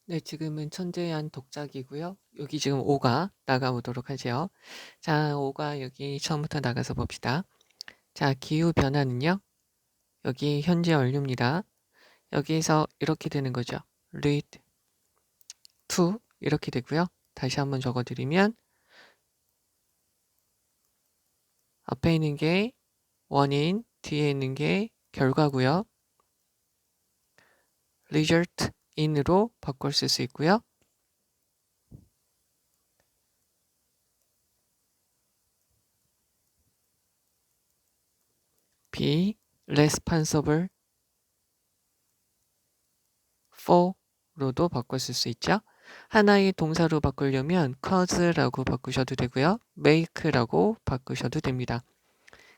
네, 지금은 천재한 독작이고요. 여기 지금 5가 나가보도록 하죠. 자, 5가 여기 처음부터 나가서 봅시다. 자, 기후변화는요. 여기 현재 완료입니다. 여기에서 이렇게 되는 거죠. lead to 이렇게 되고요. 다시 한번 적어드리면 앞에 있는 게 원인, 뒤에 있는 게 결과고요. result in으로 바꿔 쓸 수 있고요. be responsible for로도 바꿔 쓸 수 있죠. 하나의 동사로 바꾸려면 cause라고 바꾸셔도 되고요. make라고 바꾸셔도 됩니다.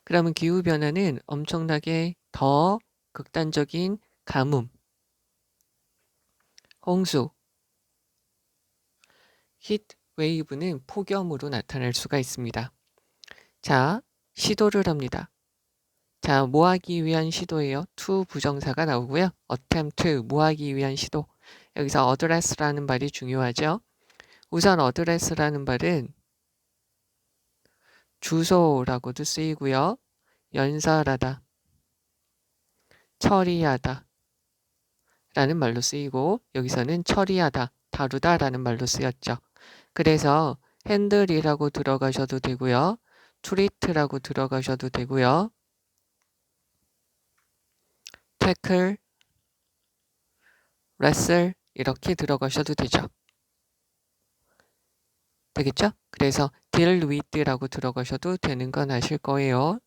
그러면 기후변화는 엄청나게 더 극단적인 가뭄, 홍수, 히트 웨이브는 폭염으로 나타날 수가 있습니다. 자, 시도를 합니다. 자, 뭐 하기 위한 시도예요? to 부정사가 나오고요. attempt, 뭐 하기 위한 시도. 여기서 address라는 말이 중요하죠. 우선 address라는 말은 주소라고도 쓰이고요. 연설하다, 처리하다 라는 말로 쓰이고 여기서는 처리하다, 다루다 라는 말로 쓰였죠. 그래서 핸들이라고 들어가셔도 되고요. 트리트라고 들어가셔도 되고요. 태클, 레슬 이렇게 들어가셔도 되죠. 되겠죠? 그래서 deal with라고 들어가셔도 되는 건 아실 거예요.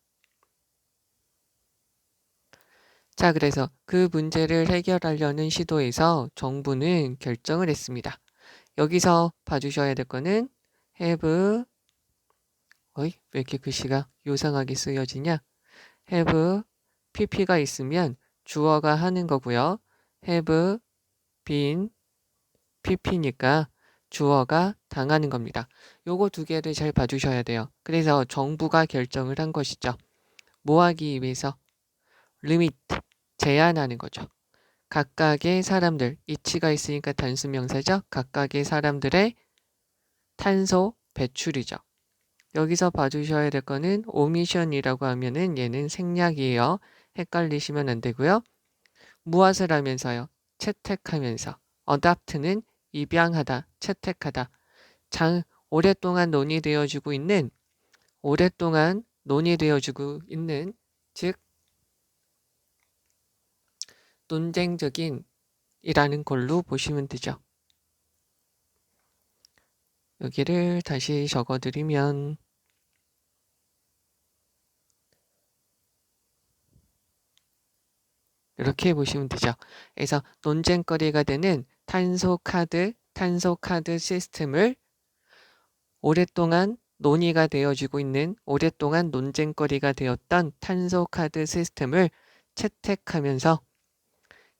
자, 그래서 그 문제를 해결하려는 시도에서 정부는 결정을 했습니다. 여기서 봐주셔야 될 거는 have, 왜 이렇게 글씨가 요상하게 쓰여지냐? have, pp가 있으면 주어가 하는 거고요. have been, pp니까 주어가 당하는 겁니다. 요거 두 개를 잘 봐주셔야 돼요. 그래서 정부가 결정을 한 것이죠. 뭐 하기 위해서? limit, 제한하는 거죠. 각각의 사람들, 이치가 있으니까 단수명사죠. 각각의 사람들의 탄소 배출이죠. 여기서 봐주셔야 될 거는 오미션이라고 하면은 얘는 생략이에요. 헷갈리시면 안 되고요. 무엇을 하면서요? 채택하면서. adopt는 입양하다, 채택하다. 오랫동안 논의되어지고 있는, 오랫동안 논의되어지고 있는, 즉 논쟁적인 이라는 걸로 보시면 되죠. 여기를 다시 적어드리면 이렇게 보시면 되죠. 그래서 논쟁거리가 되는 탄소 카드 시스템을 오랫동안 논의가 되어지고 있는 오랫동안 논쟁거리가 되었던 탄소 카드 시스템을 채택하면서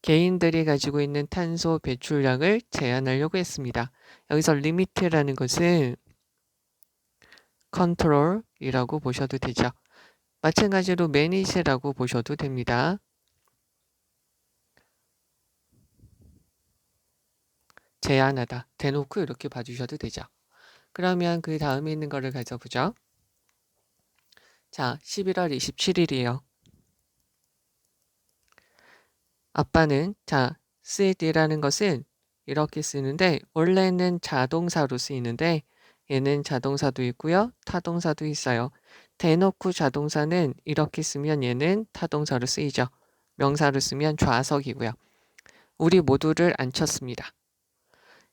개인들이 가지고 있는 탄소 배출량을 제한하려고 했습니다. 여기서 리미트라는 것은 컨트롤이라고 보셔도 되죠. 마찬가지로 매니지라고 보셔도 됩니다. 제한하다, 대놓고 이렇게 봐주셔도 되죠. 그러면 그 다음에 있는 거를 가져보죠. 자, 11월 27일이에요. 아빠는 자, 쓰이디라는 것은 이렇게 쓰는데 원래는 자동사로 쓰이는데 얘는 자동사도 있고요. 타동사도 있어요. 대놓고 자동사는 이렇게 쓰면 얘는 타동사로 쓰이죠. 명사로 쓰면 좌석이고요. 우리 모두를 앉혔습니다.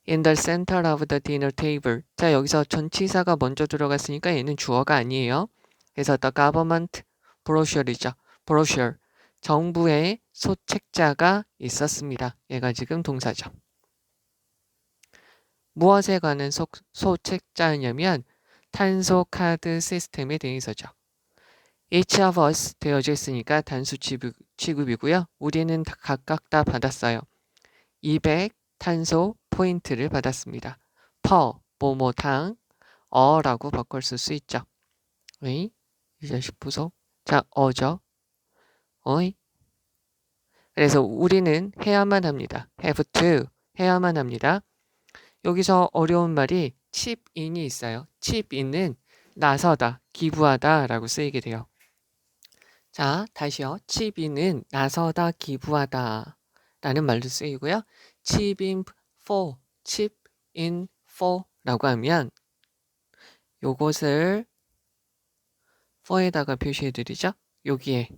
In the center of the dinner table. 자, 여기서 전치사가 먼저 들어갔으니까 얘는 주어가 아니에요. 그래서 the government brochure이죠. brochure. 정부의 소책자가 있었습니다. 얘가 지금 동사죠. 무엇에 관한 소책자냐면 탄소 카드 시스템에 대해서죠. Each of us 되어져 있으니까 단수 취급이고요. 우리는 각각 다 받았어요. 200 탄소 포인트를 받았습니다. per, 뭐뭐당, 어라고 바꿔 쓸 수 있죠. 어이? 이 자식 부서. 자, 어죠. 어이? 그래서 우리는 해야만 합니다. have to. 해야만 합니다. 여기서 어려운 말이 chipin이 있어요. chipin은 나서다, 기부하다 라고 쓰이게 돼요. 자, 다시요. chipin은 나서다, 기부하다 라는 말도 쓰이고요. chip in for 라고 하면 요것을 for에다가 표시해 드리죠. 여기에.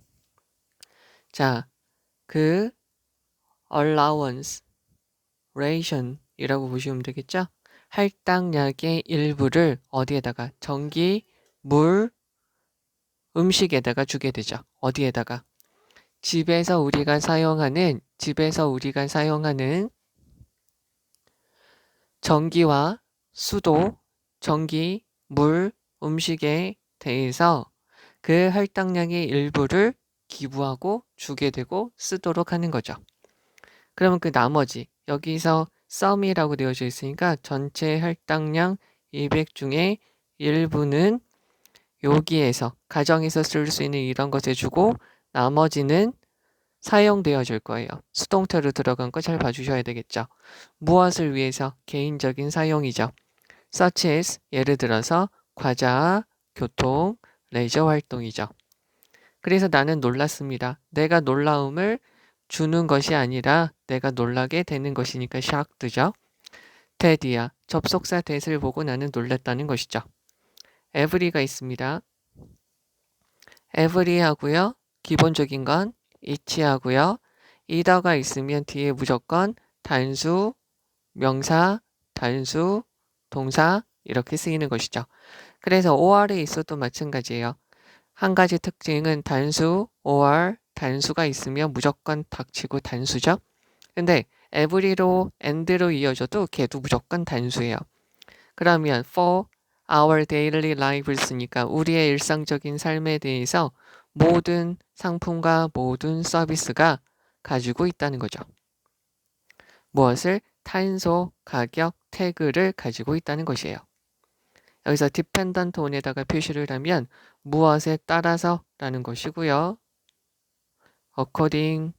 자, 그 allowance, ration 이라고 보시면 되겠죠. 할당량의 일부를 어디에다가 전기, 물, 음식에다가 주게 되죠. 어디에다가? 집에서 우리가 사용하는 전기와 수도, 전기, 물, 음식에 대해서 그 할당량의 일부를 기부하고 주게 되고 쓰도록 하는 거죠. 그러면 그 나머지 여기서 sum이라고 되어져 있으니까 전체 할당량 200 중에 일부는 여기에서 가정에서 쓸 수 있는 이런 것에 주고 나머지는 사용되어질 거예요. 수동태로 들어간 거 잘 봐주셔야 되겠죠. 무엇을 위해서? 개인적인 사용이죠. such as 예를 들어서 과자, 교통, 레저 활동이죠. 그래서 나는 놀랐습니다. 내가 놀라움을 주는 것이 아니라 내가 놀라게 되는 것이니까 shocked죠. that이야. 접속사 that을 보고 나는 놀랐다는 것이죠. every가 있습니다. every 하고요. 기본적인 건 each 하고요. either가 있으면 뒤에 무조건 단수, 명사, 단수, 동사 이렇게 쓰이는 것이죠. 그래서 or에 있어도 마찬가지예요. 한 가지 특징은 단수, or, 단수가 있으면 무조건 닥치고 단수죠. 근데 every로 and로 이어져도 걔도 무조건 단수예요. 그러면 for our daily live를 쓰니까 우리의 일상적인 삶에 대해서 모든 상품과 모든 서비스가 가지고 있다는 거죠. 무엇을? 탄소, 가격, 태그를 가지고 있다는 것이에요. 여기서 dependent on에다가 표시를 하면 무엇에 따라서 라는 것이고요. according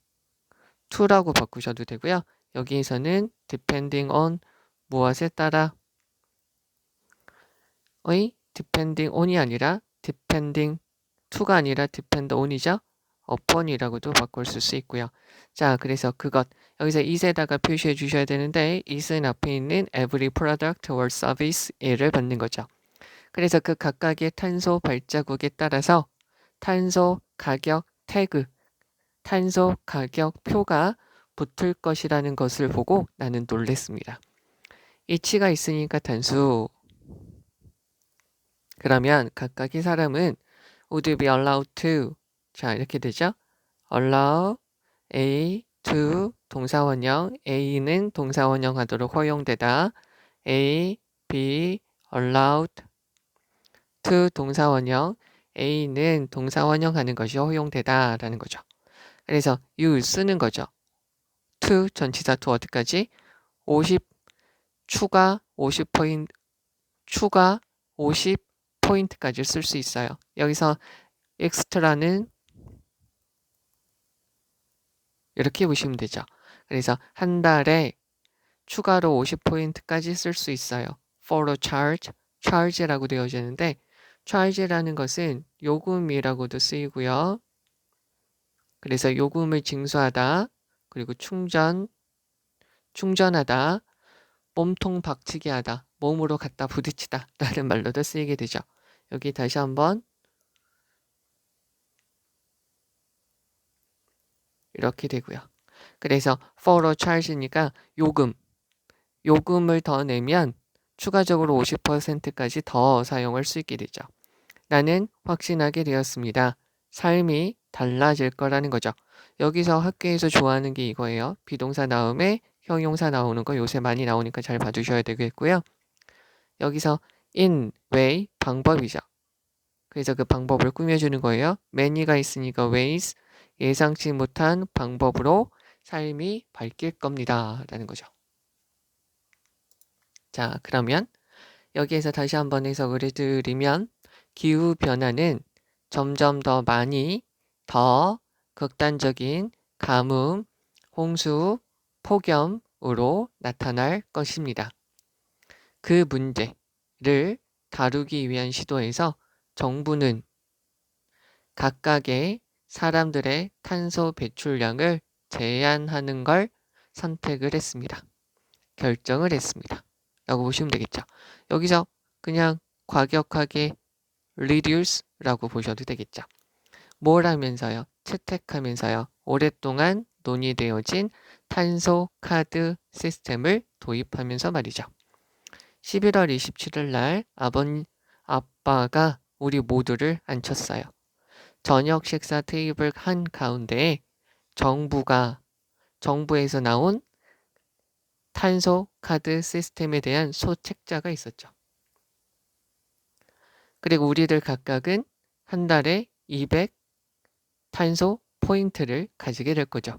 to라고 바꾸셔도 되고요. 여기에서는 depending on 무엇에 따라 의 depending on이 아니라 depending to가 아니라 depend on이죠. upon이라고도 바꿀 수 있고요. 자, 그래서 그것 여기서 it에다가 표시해 주셔야 되는데 it은 앞에 있는 every product or service 얘를 받는 거죠. 그래서 그 각각의 탄소 발자국에 따라서 탄소 가격 태그, 탄소 가격 표가 붙을 것이라는 것을 보고 나는 놀랬습니다. 이치가 있으니까 단수. 그러면 각각의 사람은 would be allowed to 자 이렇게 되죠. allow A to 동사원형 A는 동사원형 하도록 허용되다. A, B allowed to 동사원형 A는 동사원형 하는 것이 허용되다 라는 거죠. 그래서 you 쓰는 거죠. to 전치사 to 어디까지? 50 추가 50포인트 추가 50포인트까지 쓸 수 있어요. 여기서 extra는 이렇게 보시면 되죠. 그래서 한 달에 추가로 50포인트까지 쓸 수 있어요. for a charge, charge라고 되어져 있는데 charge라는 것은 요금이라고도 쓰이고요. 그래서 요금을 징수하다, 그리고 충전하다, 몸통 박치기 하다, 몸으로 갖다 부딪히다 라는 말로도 쓰이게 되죠. 여기 다시 한번 이렇게 되고요. 그래서 for a charge니까 요금을 더 내면 추가적으로 50%까지 더 사용할 수 있게 되죠. 나는 확신하게 되었습니다. 삶이 달라질 거라는 거죠. 여기서 학교에서 좋아하는 게 이거예요. 비동사 다음에 형용사 나오는 거 요새 많이 나오니까 잘 봐주셔야 되겠고요. 여기서 in, way, 방법이죠. 그래서 그 방법을 꾸며주는 거예요. many가 있으니까 ways, 예상치 못한 방법으로 삶이 바뀔 겁니다. 라는 거죠. 자, 그러면 여기에서 다시 한번 해석을 해드리면 기후변화는 점점 더 많이 더 극단적인 가뭄, 홍수, 폭염, 문제으로 나타날 것입니다. 그 문제를 다루기 위한 시도에서 정부는 각각의 사람들의 탄소 배출량을 제한하는 걸 선택을 했습니다. 결정을 했습니다. 라고 보시면 되겠죠. 여기서 그냥 과격하게 reduce라고 보셔도 되겠죠. 뭘 하면서요? 채택하면서요. 오랫동안 논의되어진 탄소 카드 시스템을 도입하면서 말이죠. 11월 27일 날 아빠가 우리 모두를 앉혔어요. 저녁 식사 테이블 한 가운데에 정부에서 나온 탄소 카드 시스템에 대한 소책자가 있었죠. 그리고 우리들 각각은 한 달에 200 탄소 포인트를 가지게 될 거죠.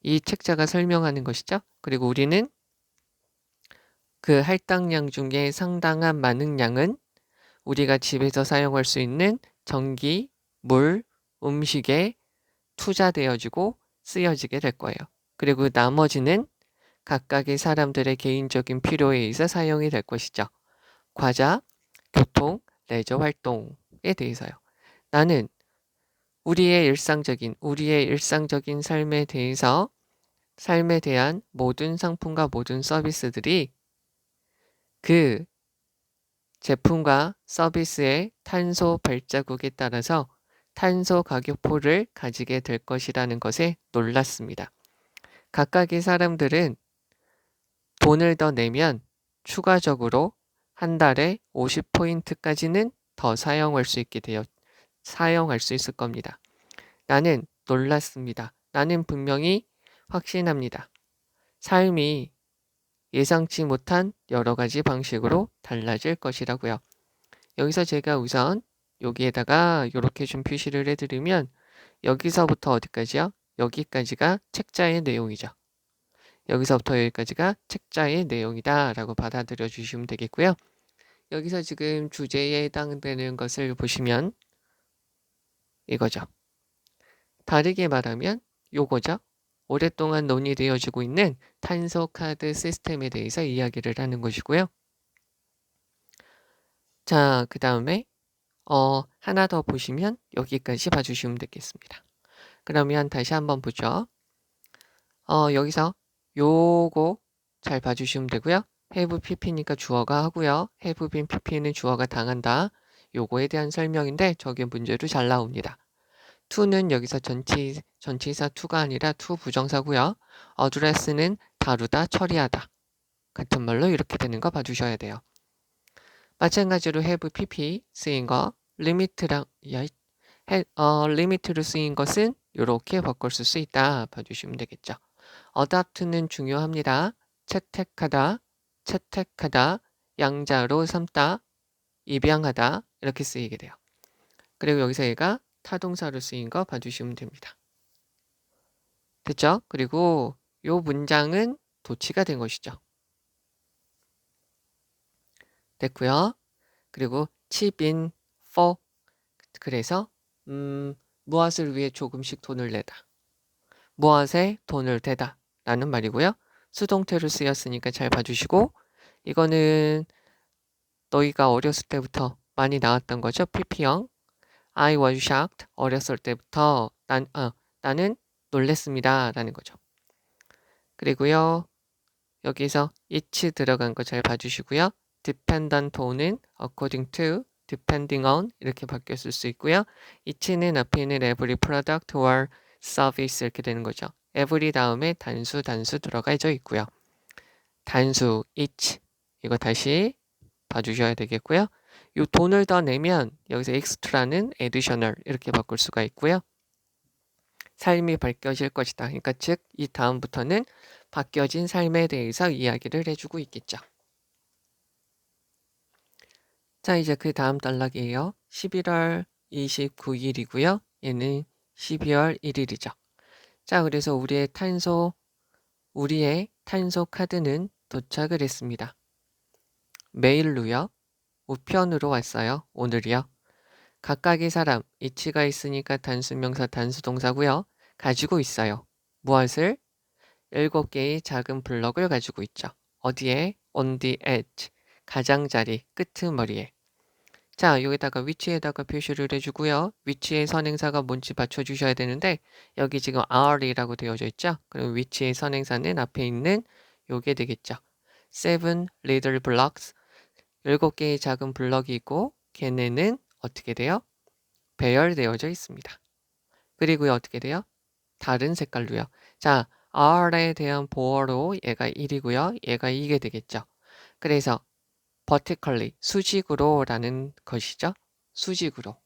이 책자가 설명하는 것이죠. 그리고 우리는 그 할당량 중에 상당한 많은 양은 우리가 집에서 사용할 수 있는 전기, 물, 음식에 투자되어지고 쓰여지게 될 거예요. 그리고 나머지는 각각의 사람들의 개인적인 필요에 의해서 사용이 될 것이죠. 과자, 교통, 레저 활동에 대해서요. 나는 우리의 일상적인 삶에 대한 모든 상품과 모든 서비스들이 그 제품과 서비스의 탄소 발자국에 따라서 탄소 가격표를 가지게 될 것이라는 것에 놀랐습니다. 각각의 사람들은 돈을 더 내면 추가적으로 한 달에 50포인트까지는 더 사용할 수 있을 겁니다. 나는 놀랐습니다. 나는 분명히 확신합니다. 삶이 예상치 못한 여러 가지 방식으로 달라질 것이라고요. 여기서 제가 우선 여기에다가 이렇게 좀 표시를 해드리면 여기서부터 어디까지요? 여기까지가 책자의 내용이죠. 여기서부터 여기까지가 책자의 내용이다 라고 받아들여 주시면 되겠고요. 여기서 지금 주제에 해당되는 것을 보시면 이거죠. 다르게 말하면 요거죠. 오랫동안 논의되어지고 있는 탄소 카드 시스템에 대해서 이야기를 하는 것이고요. 자, 그 다음에 하나 더 보시면 여기까지 봐주시면 되겠습니다. 그러면 다시 한번 보죠. 여기서 요거 잘 봐주시면 되고요. have pp니까 주어가 하고요. have been pp는 주어가 당한다. 요거에 대한 설명인데 저게 문제로 잘 나옵니다. to는 여기서 전치사 to가 아니라 to 부정사고요. address는 다루다, 처리하다. 같은 말로 이렇게 되는 거 봐주셔야 돼요. 마찬가지로 have pp 쓰인 거 limit로 쓰인 것은 이렇게 바꿀 수 있다 봐주시면 되겠죠. adopt는 중요합니다. 채택하다, 양자로 삼다, 입양하다 이렇게 쓰이게 돼요. 그리고 여기서 얘가 타동사로 쓰인 거 봐주시면 됩니다. 됐죠? 그리고 이 문장은 도치가 된 것이죠. 됐고요. 그리고 chip in for 그래서 무엇을 위해 조금씩 돈을 내다. 무엇에 돈을 대다 라는 말이고요. 수동태로 쓰였으니까 잘 봐주시고 이거는 너희가 어렸을 때부터 많이 나왔던 거죠. pp형 I was shocked. 어렸을 때부터 나는 놀랬습니다 라는 거죠. 그리고요. 여기서 each 들어간 거 잘 봐주시고요. dependent on은 according to, depending on 이렇게 바뀌었을 수 있고요. each는 앞에 있는 every product or service 이렇게 되는 거죠. every 다음에 단수 들어가져 있고요. 단수 each 이거 다시 봐주셔야 되겠고요. 이 돈을 더 내면 여기서 extra는 additional 이렇게 바꿀 수가 있고요. 삶이 바뀌어질 것이다. 그러니까 즉 이 다음부터는 바뀌어진 삶에 대해서 이야기를 해주고 있겠죠. 자, 이제 그 다음 단락이에요. 11월 29일이고요. 얘는 12월 1일이죠. 자, 그래서 우리의 탄소 카드는 도착을 했습니다. 메일로요. 우편으로 왔어요. 오늘이요. 각각의 사람, 이치가 있으니까 단수명사 단수동사고요. 가지고 있어요. 무엇을? 7개의 작은 블럭을 가지고 있죠. 어디에? On the edge. 가장자리, 끄트머리에. 자, 여기다가 위치에다가 표시를 해주고요. 위치의 선행사가 뭔지 맞춰주셔야 되는데 여기 지금 R이라고 되어져 있죠. 그럼 위치의 선행사는 앞에 있는 요게 되겠죠. 7 little blocks. 7개의 작은 블럭이 있고 걔네는 어떻게 돼요? 배열되어져 있습니다. 그리고요 어떻게 돼요? 다른 색깔로요. 자, R에 대한 보어로 얘가 1이고요. 얘가 2게 되겠죠. 그래서 vertically, 수직으로 라는 것이죠. 수직으로.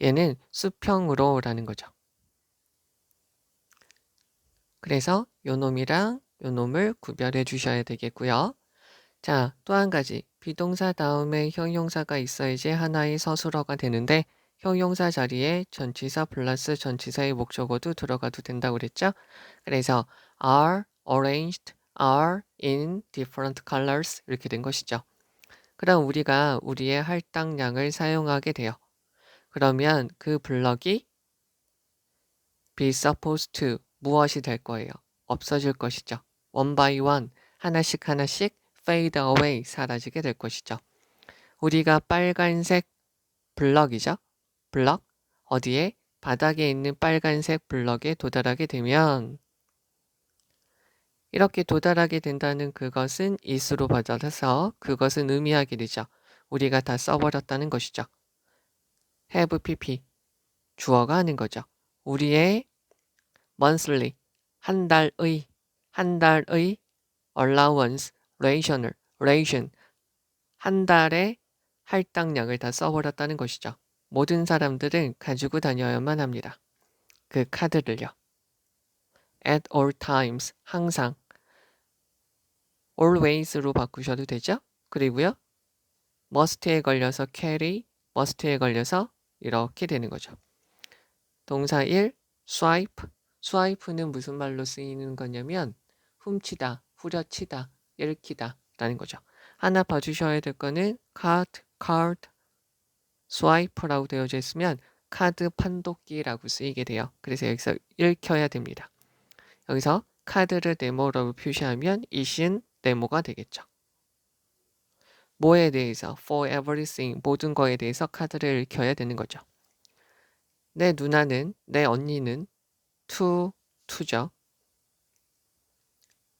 얘는 수평으로 라는 거죠. 그래서 요 놈이랑 요 놈을 구별해 주셔야 되겠고요. 자, 또 한 가지. 비동사 다음에 형용사가 있어야지 하나의 서술어가 되는데 형용사 자리에 전치사 플러스 전치사의 목적어도 들어가도 된다고 그랬죠? 그래서 are arranged, are in different colors 이렇게 된 것이죠. 그럼 우리가 우리의 할당량을 사용하게 돼요. 그러면 그 블럭이 be supposed to 무엇이 될 거예요? 없어질 것이죠. one by one 하나씩 하나씩 fade away 사라지게 될 것이죠. 우리가 빨간색 블럭이죠. 블럭 어디에? 바닥에 있는 빨간색 블럭에 도달하게 되면 이렇게 도달하게 된다는 그것은 is로 받아서 그것은 의미하게 되죠. 우리가 다 써버렸다는 것이죠. have pp 주어가 하는 거죠. 우리의 monthly 한 달의 allowance ration 한 달의 할당량을 다 써버렸다는 것이죠. 모든 사람들은 가지고 다녀야만 합니다. 그 카드를요. at all times 항상 always로 바꾸셔도 되죠. 그리고요. must에 걸려서 carry, must에 걸려서 이렇게 되는 거죠. 동사 1, swipe. swipe는 무슨 말로 쓰이는 거냐면 훔치다, 후려치다, 읽히다 라는 거죠. 하나 봐주셔야 될 거는 card, swipe라고 되어져 있으면 카드 판독기라고 쓰이게 돼요. 그래서 여기서 읽혀야 됩니다. 여기서 카드를 네모라고 표시하면 이신 네모가 되겠죠. 뭐에 대해서? for everything, 모든 거에 대해서 카드를 읽혀야 되는 거죠. 내 누나는, 내 언니는 to죠.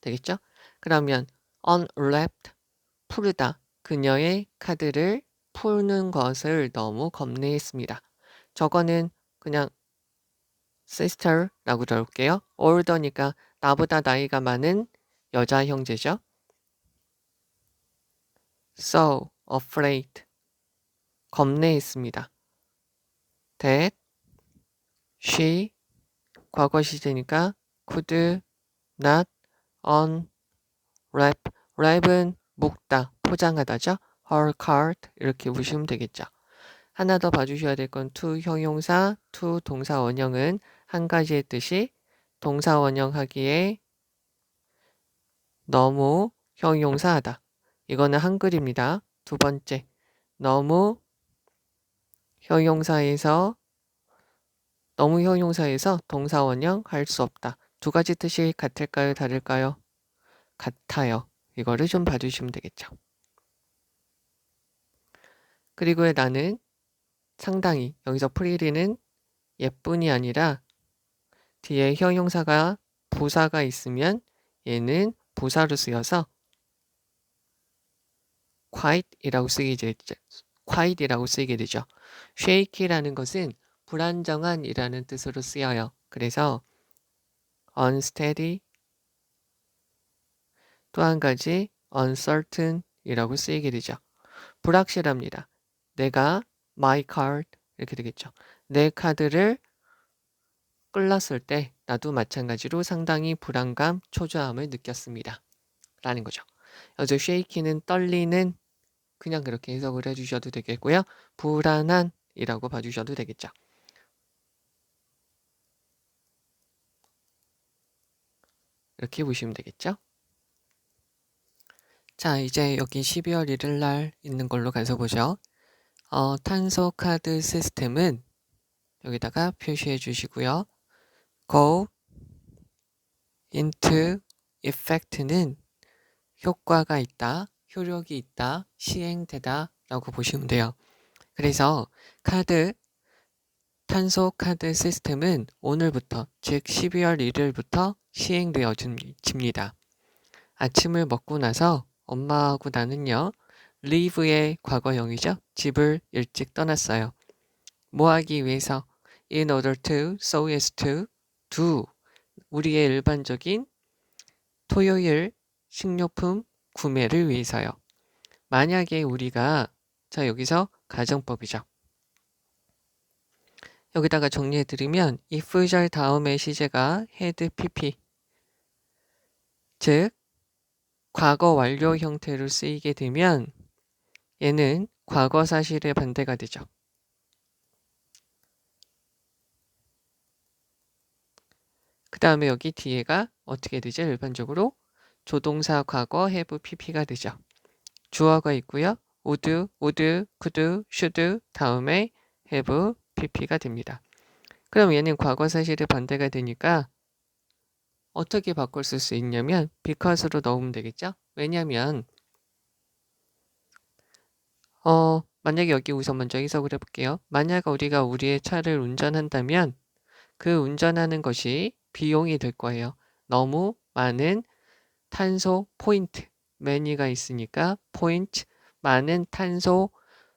되겠죠? 그러면 unwrapped, 풀다. 그녀의 카드를 푸는 것을 너무 겁내했습니다. 저거는 그냥 sister라고 들을게요. older니까 나보다 나이가 많은 여자 형제죠. so afraid, 겁내했습니다. that she, 과거 시제니까 could not unwrap, wrap은 묶다, 포장하다죠. her card 이렇게 보시면 되겠죠. 하나 더 봐주셔야 될 건 to 형용사, to 동사 원형은 한 가지의 뜻이 동사 원형하기에 너무 형용사하다. 이거는 한글입니다. 두 번째, 너무 형용사에서 동사 원형 할 수 없다. 두 가지 뜻이 같을까요? 다를까요? 같아요. 이거를 좀 봐주시면 되겠죠. 그리고 나는 상당히 여기서 프리리는 예뿐이 아니라 뒤에 형용사가 부사가 있으면 얘는 부사로 쓰여서 quite이라고 쓰이게 되죠. shaky라는 것은 불안정한이라는 뜻으로 쓰여요. 그래서 unsteady, 또 한 가지 uncertain이라고 쓰이게 되죠. 불확실합니다. 내가 my card 이렇게 되겠죠. 내 카드를 끌었을 때 나도 마찬가지로 상당히 불안감, 초조함을 느꼈습니다. 라는 거죠. 여기서 shaky는 떨리는 그냥 그렇게 해석을 해주셔도 되겠고요. 불안한이라고 봐주셔도 되겠죠. 이렇게 보시면 되겠죠. 자, 이제 여기 12월 1일 날 있는 걸로 가서 보죠. 탄소 카드 시스템은 여기다가 표시해 주시고요. go into effect는 효과가 있다, 효력이 있다, 시행되다 라고 보시면 돼요. 그래서 탄소 카드 시스템은 오늘부터, 즉 12월 1일부터 시행되어집니다. 아침을 먹고 나서 엄마하고 나는요, leave의 과거형이죠. 집을 일찍 떠났어요. 뭐 하기 위해서? in order to, so as to, do. 우리의 일반적인 토요일 식료품 구매를 위해서요. 만약에 우리가, 자, 여기서 가정법이죠. 여기다가 정리해드리면 if 절 다음에 시제가 had pp, 즉 과거 완료 형태로 쓰이게 되면 얘는 과거 사실의 반대가 되죠. 그 다음에 여기 뒤에가 어떻게 되죠? 일반적으로 조동사 과거 have pp가 되죠. 주어가 있고요. would, could, should 다음에 have pp가 됩니다. 그럼 얘는 과거 사실의 반대가 되니까 어떻게 바꿀 수 있냐면 because로 넣으면 되겠죠? 왜냐면 만약에 여기 우선 먼저 해석을 해볼게요. 만약 우리가 우리의 차를 운전한다면 그 운전하는 것이 비용이 될 거예요. 너무 많은 탄소 포인트, 매니가 있으니까 포인트, 많은 탄소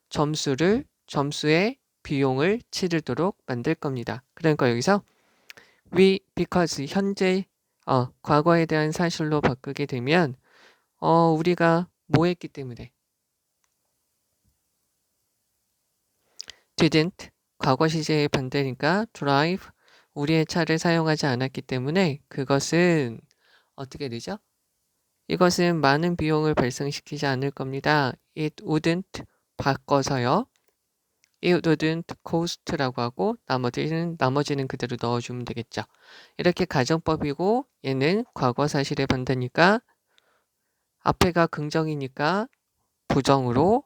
점수의 비용을 치르도록 만들 겁니다. 그러니까 여기서 because 현재 과거에 대한 사실로 바꾸게 되면 우리가 뭐 했기 때문에 didn't 과거 시제의 반대니까 drive 우리의 차를 사용하지 않았기 때문에 그것은 어떻게 되죠? 이것은 많은 비용을 발생시키지 않을 겁니다. It wouldn't 바꿔서요. It wouldn't cost라고 하고 나머지는 그대로 넣어주면 되겠죠. 이렇게 가정법이고 얘는 과거 사실의 반대니까 앞에가 긍정이니까 부정으로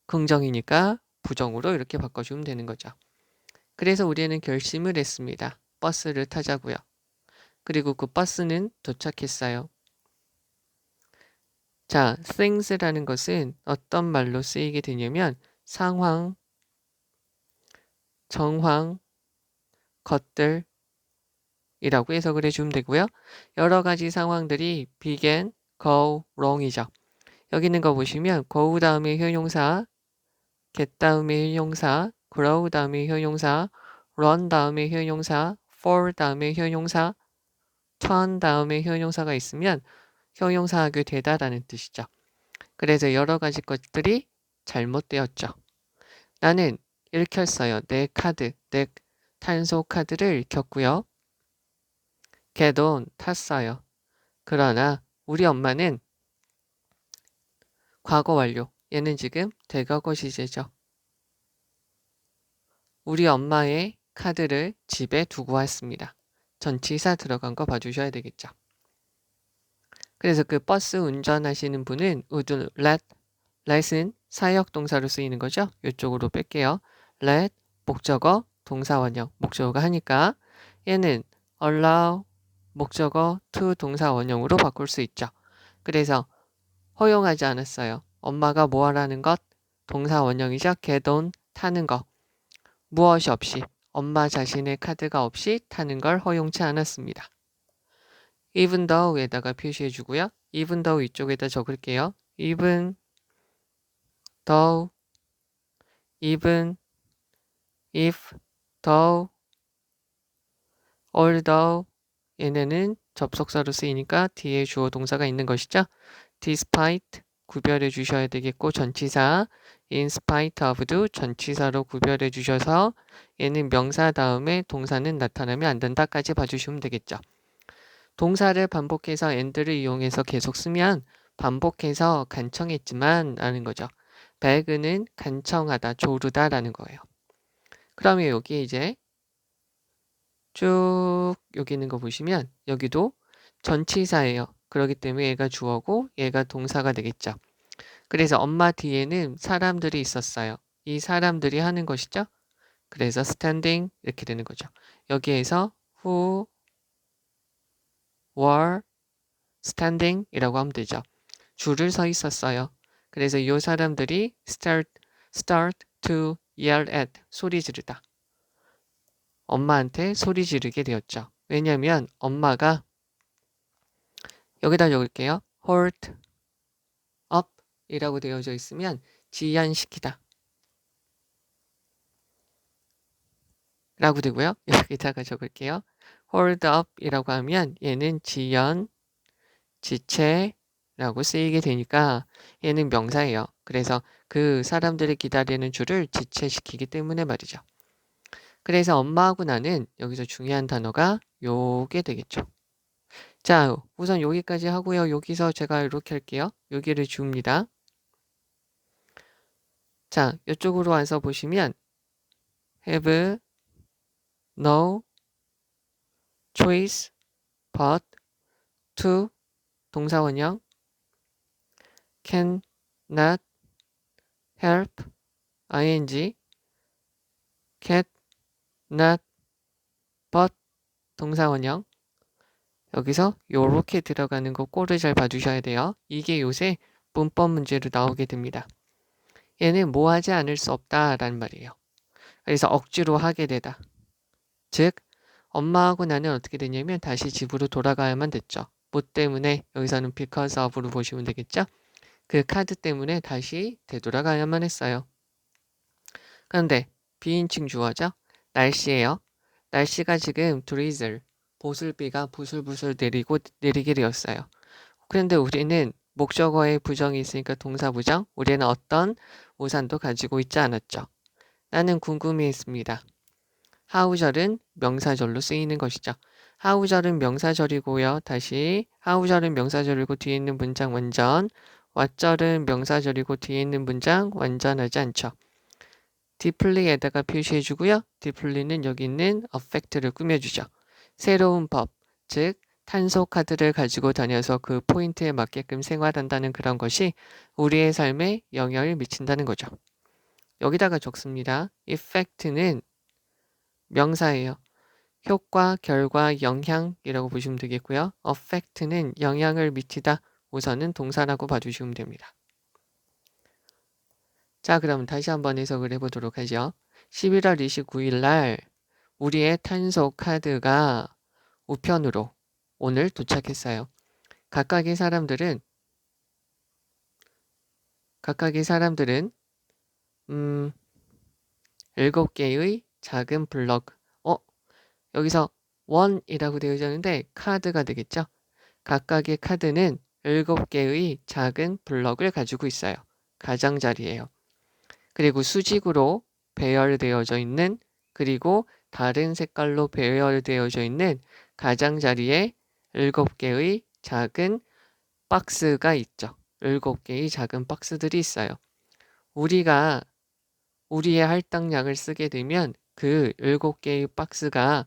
긍정이니까 부정으로 이렇게 바꿔주면 되는 거죠. 그래서 우리는 결심을 했습니다. 버스를 타자고요. 그리고 그 버스는 도착했어요. 자, things라는 것은 어떤 말로 쓰이게 되냐면 상황, 정황, 것들이라고 해석을 해주면 되고요. 여러 가지 상황들이 began, go, wrong이죠. 여기 있는 거 보시면 go 다음에 효용사, get 다음에 효용사, grow 다음에 효용사, run 다음에 효용사, fall 다음에 효용사, turn 다음에 효용사가 있으면 효용사하게 되다라는 뜻이죠. 그래서 여러 가지 것들이 잘못되었죠. 나는 읽혔어요. 내 탄소 카드를 읽혔고요. get on 탔어요. 그러나 우리 엄마는 과거 완료. 얘는 지금 대과거 시제죠. 우리 엄마의 카드를 집에 두고 왔습니다. 전치사 들어간 거 봐주셔야 되겠죠. 그래서 그 버스 운전하시는 분은 would let은 사역 동사로 쓰이는 거죠. 이쪽으로 뺄게요. let 목적어 동사 원형 목적어가 하니까 얘는 allow 목적어 to 동사 원형으로 바꿀 수 있죠. 그래서 허용하지 않았어요. 엄마가 뭐 하라는 것? 동사 원형이죠. get on 타는 거. 무엇이 없이 엄마 자신의 카드가 없이 타는 걸 허용치 않았습니다. even though에다가 표시해 주고요. even though 이쪽에다 적을게요. even though, even if, though, although 얘네는 접속사로 쓰이니까 뒤에 주어 동사가 있는 것이죠. despite 구별해 주셔야 되겠고 전치사 in spite of도 전치사로 구별해 주셔서 얘는 명사 다음에 동사는 나타나면 안 된다까지 봐주시면 되겠죠. 동사를 반복해서 and를 이용해서 계속 쓰면 반복해서 간청했지만 라는 거죠. beg는 간청하다, 조르다 라는 거예요. 그러면 여기 이제 쭉 여기 있는 거 보시면 여기도 전치사예요. 그렇기 때문에 얘가 주어고 얘가 동사가 되겠죠. 그래서 엄마 뒤에는 사람들이 있었어요. 이 사람들이 하는 것이죠. 그래서 standing 이렇게 되는 거죠. 여기에서 who were standing 이라고 하면 되죠. 줄을 서 있었어요. 그래서 이 사람들이 start to yell at 소리 지르다. 엄마한테 소리 지르게 되었죠. 왜냐하면 엄마가 여기다 적을게요. hold up 이라고 되어져 있으면 지연시키다 라고 되고요. 여기다가 적을게요. hold up 이라고 하면 얘는 지연, 지체라고 쓰이게 되니까 얘는 명사예요. 그래서 그 사람들이 기다리는 줄을 지체시키기 때문에 말이죠. 그래서 엄마하고 나는 여기서 중요한 단어가 요게 되겠죠. 자, 우선 여기까지 하고요. 여기서 제가 이렇게 할게요. 여기를 지웁니다. 자, 이쪽으로 와서 보시면 have no choice but to 동사원형 can not help ing can not but 동사원형 여기서 요렇게 들어가는 거 꼴을 잘 봐주셔야 돼요. 이게 요새 문법 문제로 나오게 됩니다. 얘는 뭐 하지 않을 수 없다라는 말이에요. 그래서 억지로 하게 되다. 즉 엄마하고 나는 어떻게 되냐면 다시 집으로 돌아가야만 됐죠. 뭐 때문에 여기서는 because of로 보시면 되겠죠. 그 카드 때문에 다시 되돌아가야만 했어요. 그런데 비인칭 주어죠. 날씨예요. 날씨가 지금 drizzle, 보슬비가 부슬부슬 내리게 되었어요. 그런데 우리는 목적어에 부정이 있으니까 동사 부정, 우리는 어떤 우산도 가지고 있지 않았죠. 나는 궁금해했습니다. 하우절은 명사절로 쓰이는 것이죠. 하우절은 명사절이고요. 다시 하우절은 명사절이고 뒤에 있는 문장 완전, 왓절은 명사절이고 뒤에 있는 문장 완전하지 않죠. deeply에다가 표시해주고요. deeply는 여기 있는 affect를 꾸며주죠. 새로운 법, 즉 탄소 카드를 가지고 다녀서 그 포인트에 맞게끔 생활한다는 그런 것이 우리의 삶에 영향을 미친다는 거죠. 여기다가 적습니다. effect는 명사예요. 효과, 결과, 영향이라고 보시면 되겠고요. affect는 영향을 미치다. 우선은 동사라고 봐주시면 됩니다. 자, 그럼 다시 한번 해석을 해보도록 하죠. 11월 29일 날 우리의 탄소 카드가 우편으로 오늘 도착했어요. 각각의 사람들은 7개의 작은 블럭 여기서 원이라고 되어 있는데 카드가 되겠죠. 각각의 카드는 7개의 작은 블럭을 가지고 있어요. 가장자리예요. 그리고 수직으로 배열되어져 있는 그리고 다른 색깔로 배열되어져 있는 가장자리에 7개의 작은 박스가 있죠. 7개의 작은 박스들이 있어요. 우리가 우리의 할당량을 쓰게 되면 그 7개의 박스가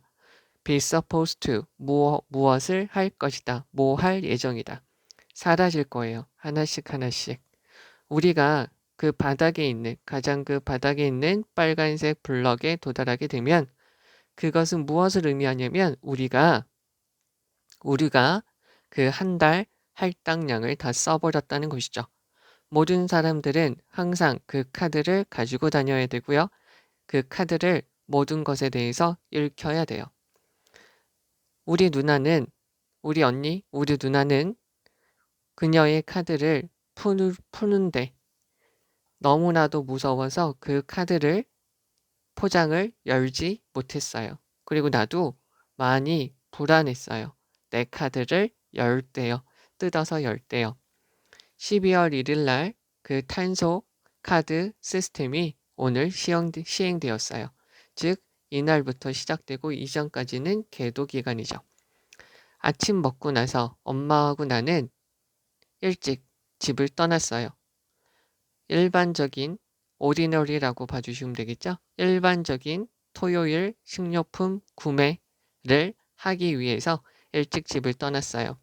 be supposed to 무엇을 할 것이다. 뭐 할 예정이다. 사라질 거예요. 하나씩 하나씩. 우리가 그 바닥에 있는 가장 그 바닥에 있는 빨간색 블럭에 도달하게 되면 그것은 무엇을 의미하냐면 우리가 그 한 달 할당량을 다 써버렸다는 것이죠. 모든 사람들은 항상 그 카드를 가지고 다녀야 되고요. 그 카드를 모든 것에 대해서 읽혀야 돼요. 우리 누나는 그녀의 카드를 푸는데 너무나도 무서워서 그 카드를 포장을 열지 못했어요. 그리고 나도 많이 불안했어요. 내 카드를 열 때요. 뜯어서 열 때요. 12월 1일 날 그 탄소 카드 시스템이 오늘 시행되었어요. 즉 이날부터 시작되고 이전까지는 계도 기간이죠. 아침 먹고 나서 엄마하고 나는 일찍 집을 떠났어요. 일반적인 오디너리라고 봐주시면 되겠죠. 일반적인 토요일 식료품 구매를 하기 위해서 일찍 집을 떠났어요.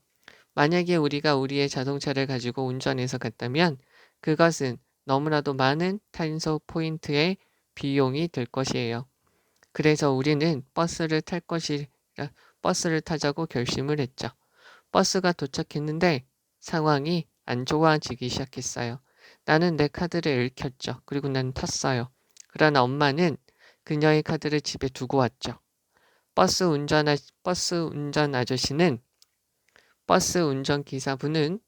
만약에 우리가 우리의 자동차를 가지고 운전해서 갔다면 그것은 너무나도 많은 탄소 포인트의 비용이 들 것이에요. 그래서 우리는 버스를 타자고 결심을 했죠. 버스가 도착했는데 상황이 안 좋아지기 시작했어요. 나는 내 카드를 읽혔죠. 그리고 난 탔어요. 그러나 엄마는 그녀의 카드를 집에 두고 왔죠. 버스 운전 기사분은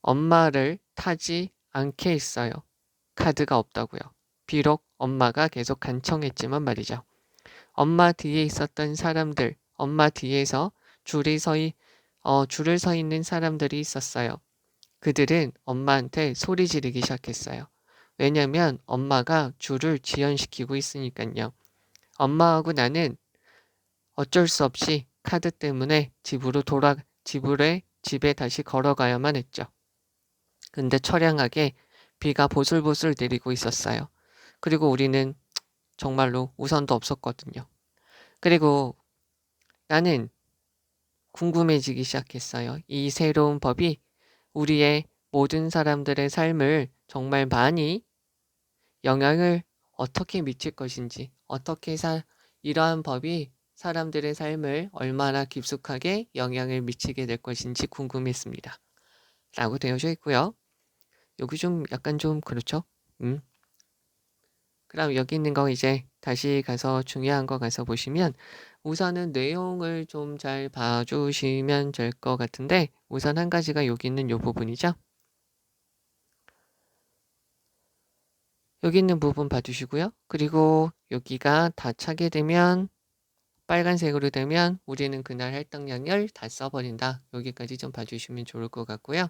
엄마를 타지 않게 했어요. 카드가 없다고요. 비록 엄마가 계속 간청했지만 말이죠. 엄마 뒤에 있었던 사람들, 엄마 뒤에서 줄을 서 있는 사람들이 있었어요. 그들은 엄마한테 소리 지르기 시작했어요. 왜냐면 엄마가 줄을 지연시키고 있으니까요. 엄마하고 나는 어쩔 수 없이 카드 때문에 집에 다시 걸어가야만 했죠. 근데 처량하게 비가 보슬보슬 내리고 있었어요. 그리고 우리는 정말로 우산도 없었거든요. 그리고 나는 궁금해지기 시작했어요. 이 새로운 법이 우리의 모든 사람들의 삶을 정말 많이 영향을 어떻게 미칠 것인지, 이러한 법이 사람들의 삶을 얼마나 깊숙하게 영향을 미치게 될 것인지 궁금했습니다. 라고 되어져 있고요. 여기 좀 약간 좀 그렇죠? 그럼 여기 있는 거 이제 다시 가서 중요한 거 가서 보시면 우선은 내용을 좀 잘 봐주시면 될 것 같은데 우선 한 가지가 여기 있는 이 부분이죠. 여기 있는 부분 봐주시고요. 그리고 여기가 다 차게 되면 빨간색으로 되면 우리는 그날 할당량을 다 써버린다. 여기까지 좀 봐주시면 좋을 것 같고요.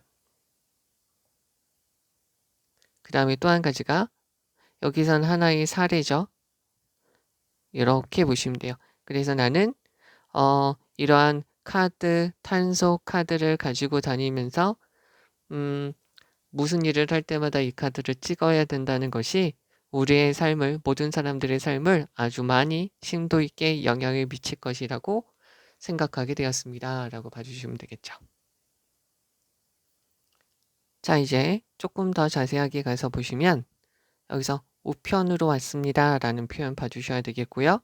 그 다음에 또 한 가지가 여기선 하나의 사례죠. 이렇게 보시면 돼요. 그래서 나는 이러한 탄소 카드를 가지고 다니면서 무슨 일을 할 때마다 이 카드를 찍어야 된다는 것이 우리의 삶을, 모든 사람들의 삶을 아주 많이 심도 있게 영향을 미칠 것이라고 생각하게 되었습니다. 라고 봐주시면 되겠죠. 자, 이제 조금 더 자세하게 가서 보시면 여기서 우편으로 왔습니다. 라는 표현 봐주셔야 되겠고요.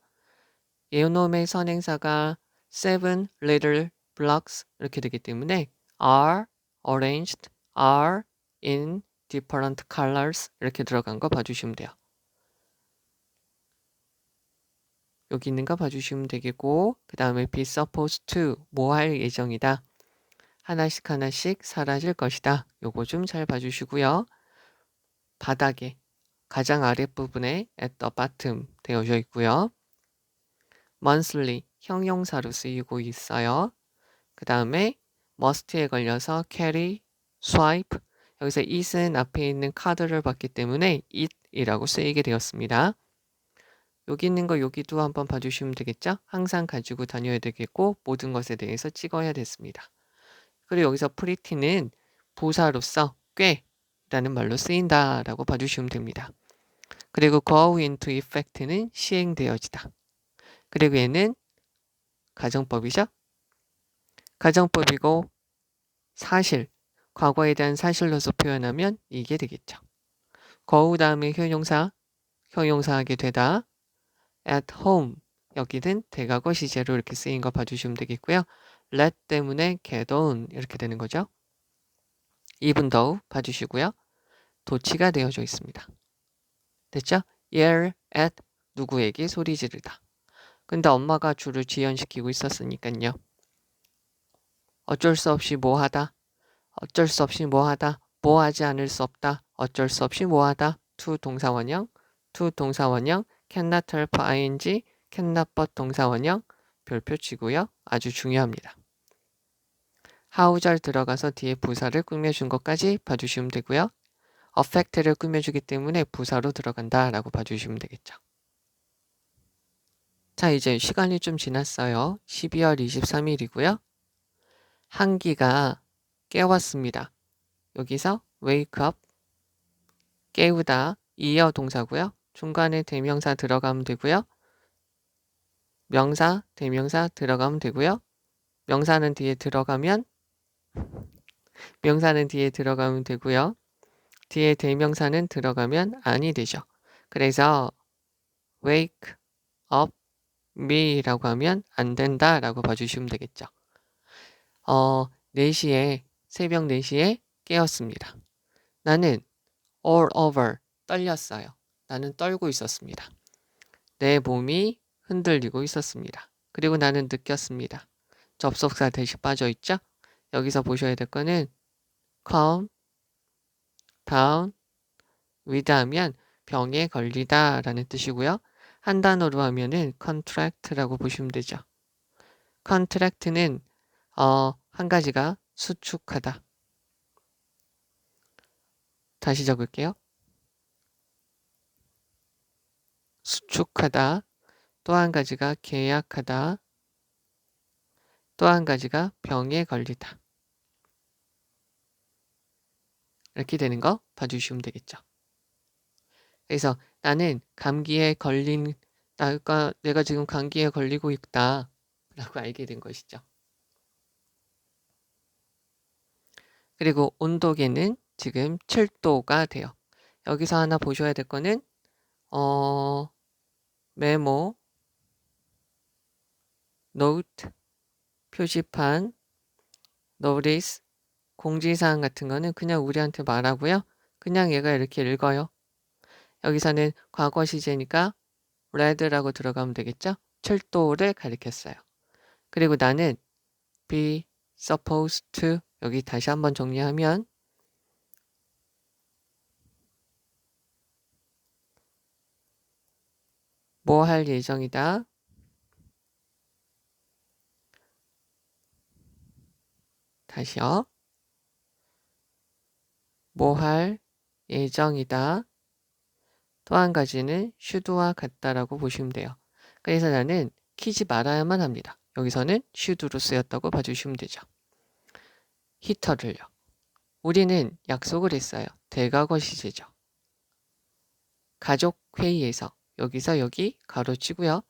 예놈의 선행사가 7 little blocks 이렇게 되기 때문에 are arranged, are in different colors 이렇게 들어간 거 봐주시면 돼요. 여기 있는 거 봐주시면 되겠고 그 다음에 be supposed to 뭐 할 예정이다. 하나씩 사라질 것이다. 요거 좀 잘 봐주시고요. 바닥에 가장 아랫부분에 at the bottom 되어져 있고요. monthly 형용사로 쓰이고 있어요. 그 다음에 must에 걸려서 carry, swipe 여기서 it은 앞에 있는 카드를 봤기 때문에 it이라고 쓰이게 되었습니다. 여기 있는 거 여기도 한번 봐주시면 되겠죠? 항상 가지고 다녀야 되겠고 모든 것에 대해서 찍어야 됐습니다. 그리고 여기서 pretty는 부사로서 꽤 라는 말로 쓰인다 라고 봐주시면 됩니다. 그리고 go into effect는 시행되어지다. 그리고 얘는 가정법이죠? 가정법이고 사실, 과거에 대한 사실로서 표현하면 이게 되겠죠. go 다음에 형용사하게 되다. at home, 여기는 대과거 시제로 이렇게 쓰인 거 봐주시면 되겠고요. let 때문에 get on 이렇게 되는 거죠. even though 봐주시고요. 도치가 되어져 있습니다. 됐죠? yell at 누구에게 소리 지르다. 근데 엄마가 줄을 지연시키고 있었으니까요. 어쩔 수 없이 뭐 하다. 뭐 하지 않을 수 없다. 어쩔 수 없이 뭐 하다. to 동사원형 cannot help ing, cannot but 동사원형 별표 치고요. 아주 중요합니다. how 잘 들어가서 뒤에 부사를 꾸며준 것까지 봐주시면 되고요. affect를 꾸며주기 때문에 부사로 들어간다 라고 봐주시면 되겠죠. 자, 이제 시간이 좀 지났어요. 12월 23일이고요. 한기가 깨웠습니다. 여기서 wake up, 깨우다, 이어 동사고요. 중간에 대명사 들어가면 되고요. 대명사 들어가면 되고요. 명사는 뒤에 들어가면 되고요. 뒤에 대명사는 들어가면 아니 되죠. 그래서 wake up me라고 하면 안 된다라고 봐주시면 되겠죠. 4시에 새벽 4시에 깨었습니다. 나는 all over 떨렸어요. 나는 떨고 있었습니다. 내 몸이 흔들리고 있었습니다. 그리고 나는 느꼈습니다. 접속사 대시 빠져있죠? 여기서 보셔야 될 거는 calm down with 하면 병에 걸리다 라는 뜻이고요. 한 단어로 하면은 contract라고 보시면 되죠. contract는 한 가지가 수축하다. 다시 적을게요. 수축하다. 또 한 가지가 계약하다. 또 한 가지가 병에 걸리다. 이렇게 되는 거 봐주시면 되겠죠. 그래서 나는 감기에 걸린 내가 지금 감기에 걸리고 있다 라고 알게 된 것이죠. 그리고 온도계는 지금 7도가 돼요. 여기서 하나 보셔야 될 거는 메모, 노트, 표지판, 노티스, 공지사항 같은 거는 그냥 우리한테 말하고요. 그냥 얘가 이렇게 읽어요. 여기서는 과거 시제니까 red라고 들어가면 되겠죠? 7도를 가리켰어요. 그리고 나는 be supposed to 여기 다시 한번 정리하면 뭐 할 예정이다. 다시요. 뭐 할 예정이다. 또 한 가지는 should와 같다라고 보시면 돼요. 그래서 나는 키지 말아야만 합니다. 여기서는 should로 쓰였다고 봐주시면 되죠. 히터를요. 우리는 약속을 했어요. 대과거 시제죠. 가족 회의에서 여기서 여기 가로치고요.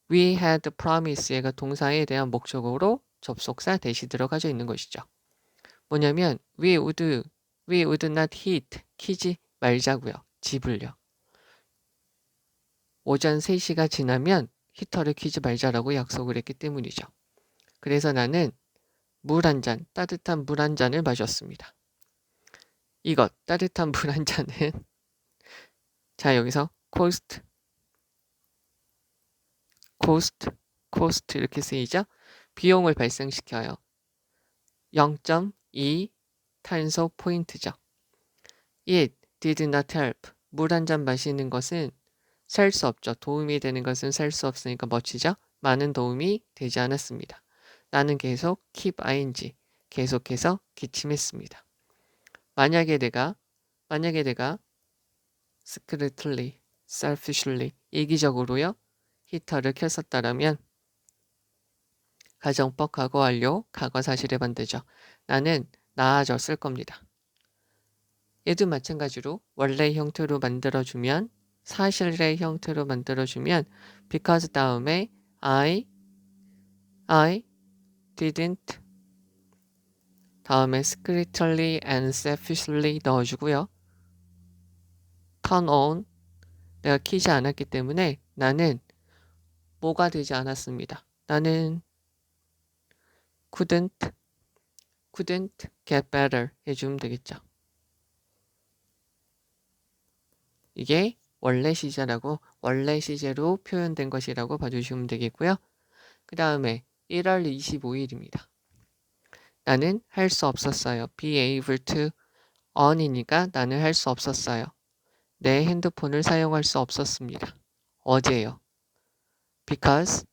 We had promise 얘가 동사에 대한 목적어로 접속사 대시 들어가져 있는 것이죠. 뭐냐면 we would not heat 키지 말자고요. 집을요. 오전 3시가 지나면 히터를 키지 말자라고 약속을 했기 때문이죠. 그래서 나는 물 한 잔, 따뜻한 물 한 잔을 마셨습니다. 이것 따뜻한 물 한 잔은 자 여기서 cost 이렇게 쓰이죠. 비용을 발생시켜요. 0.2 탄소 포인트죠. It did not help. 물 한 잔 마시는 것은 살 수 없죠. 도움이 되는 것은 살 수 없으니까 멋지죠. 많은 도움이 되지 않았습니다. 나는 계속 keep ing 계속해서 기침했습니다. 만약에 내가 secretly, selfishly 이기적으로요 히터를 켰었다라면 가정법 과거 완료 과거 사실에 반대죠. 나는 나아졌을 겁니다. 얘도 마찬가지로 원래 형태로 만들어주면 사실의 형태로 만들어주면 because 다음에 I didn't 다음에 secretly and selfishly 넣어주고요. turn on 내가 키지 않았기 때문에 나는 뭐가 되지 않았습니다. 나는 couldn't get better 해주면 되겠죠. 이게 원래 시제라고 원래 시제로 표현된 것이라고 봐주시면 되겠고요. 그 다음에 1월 25일입니다. 나는 할 수 없었어요. be able to on이니까 나는 할 수 없었어요. 내 핸드폰을 사용할 수 없었습니다. 어제요. because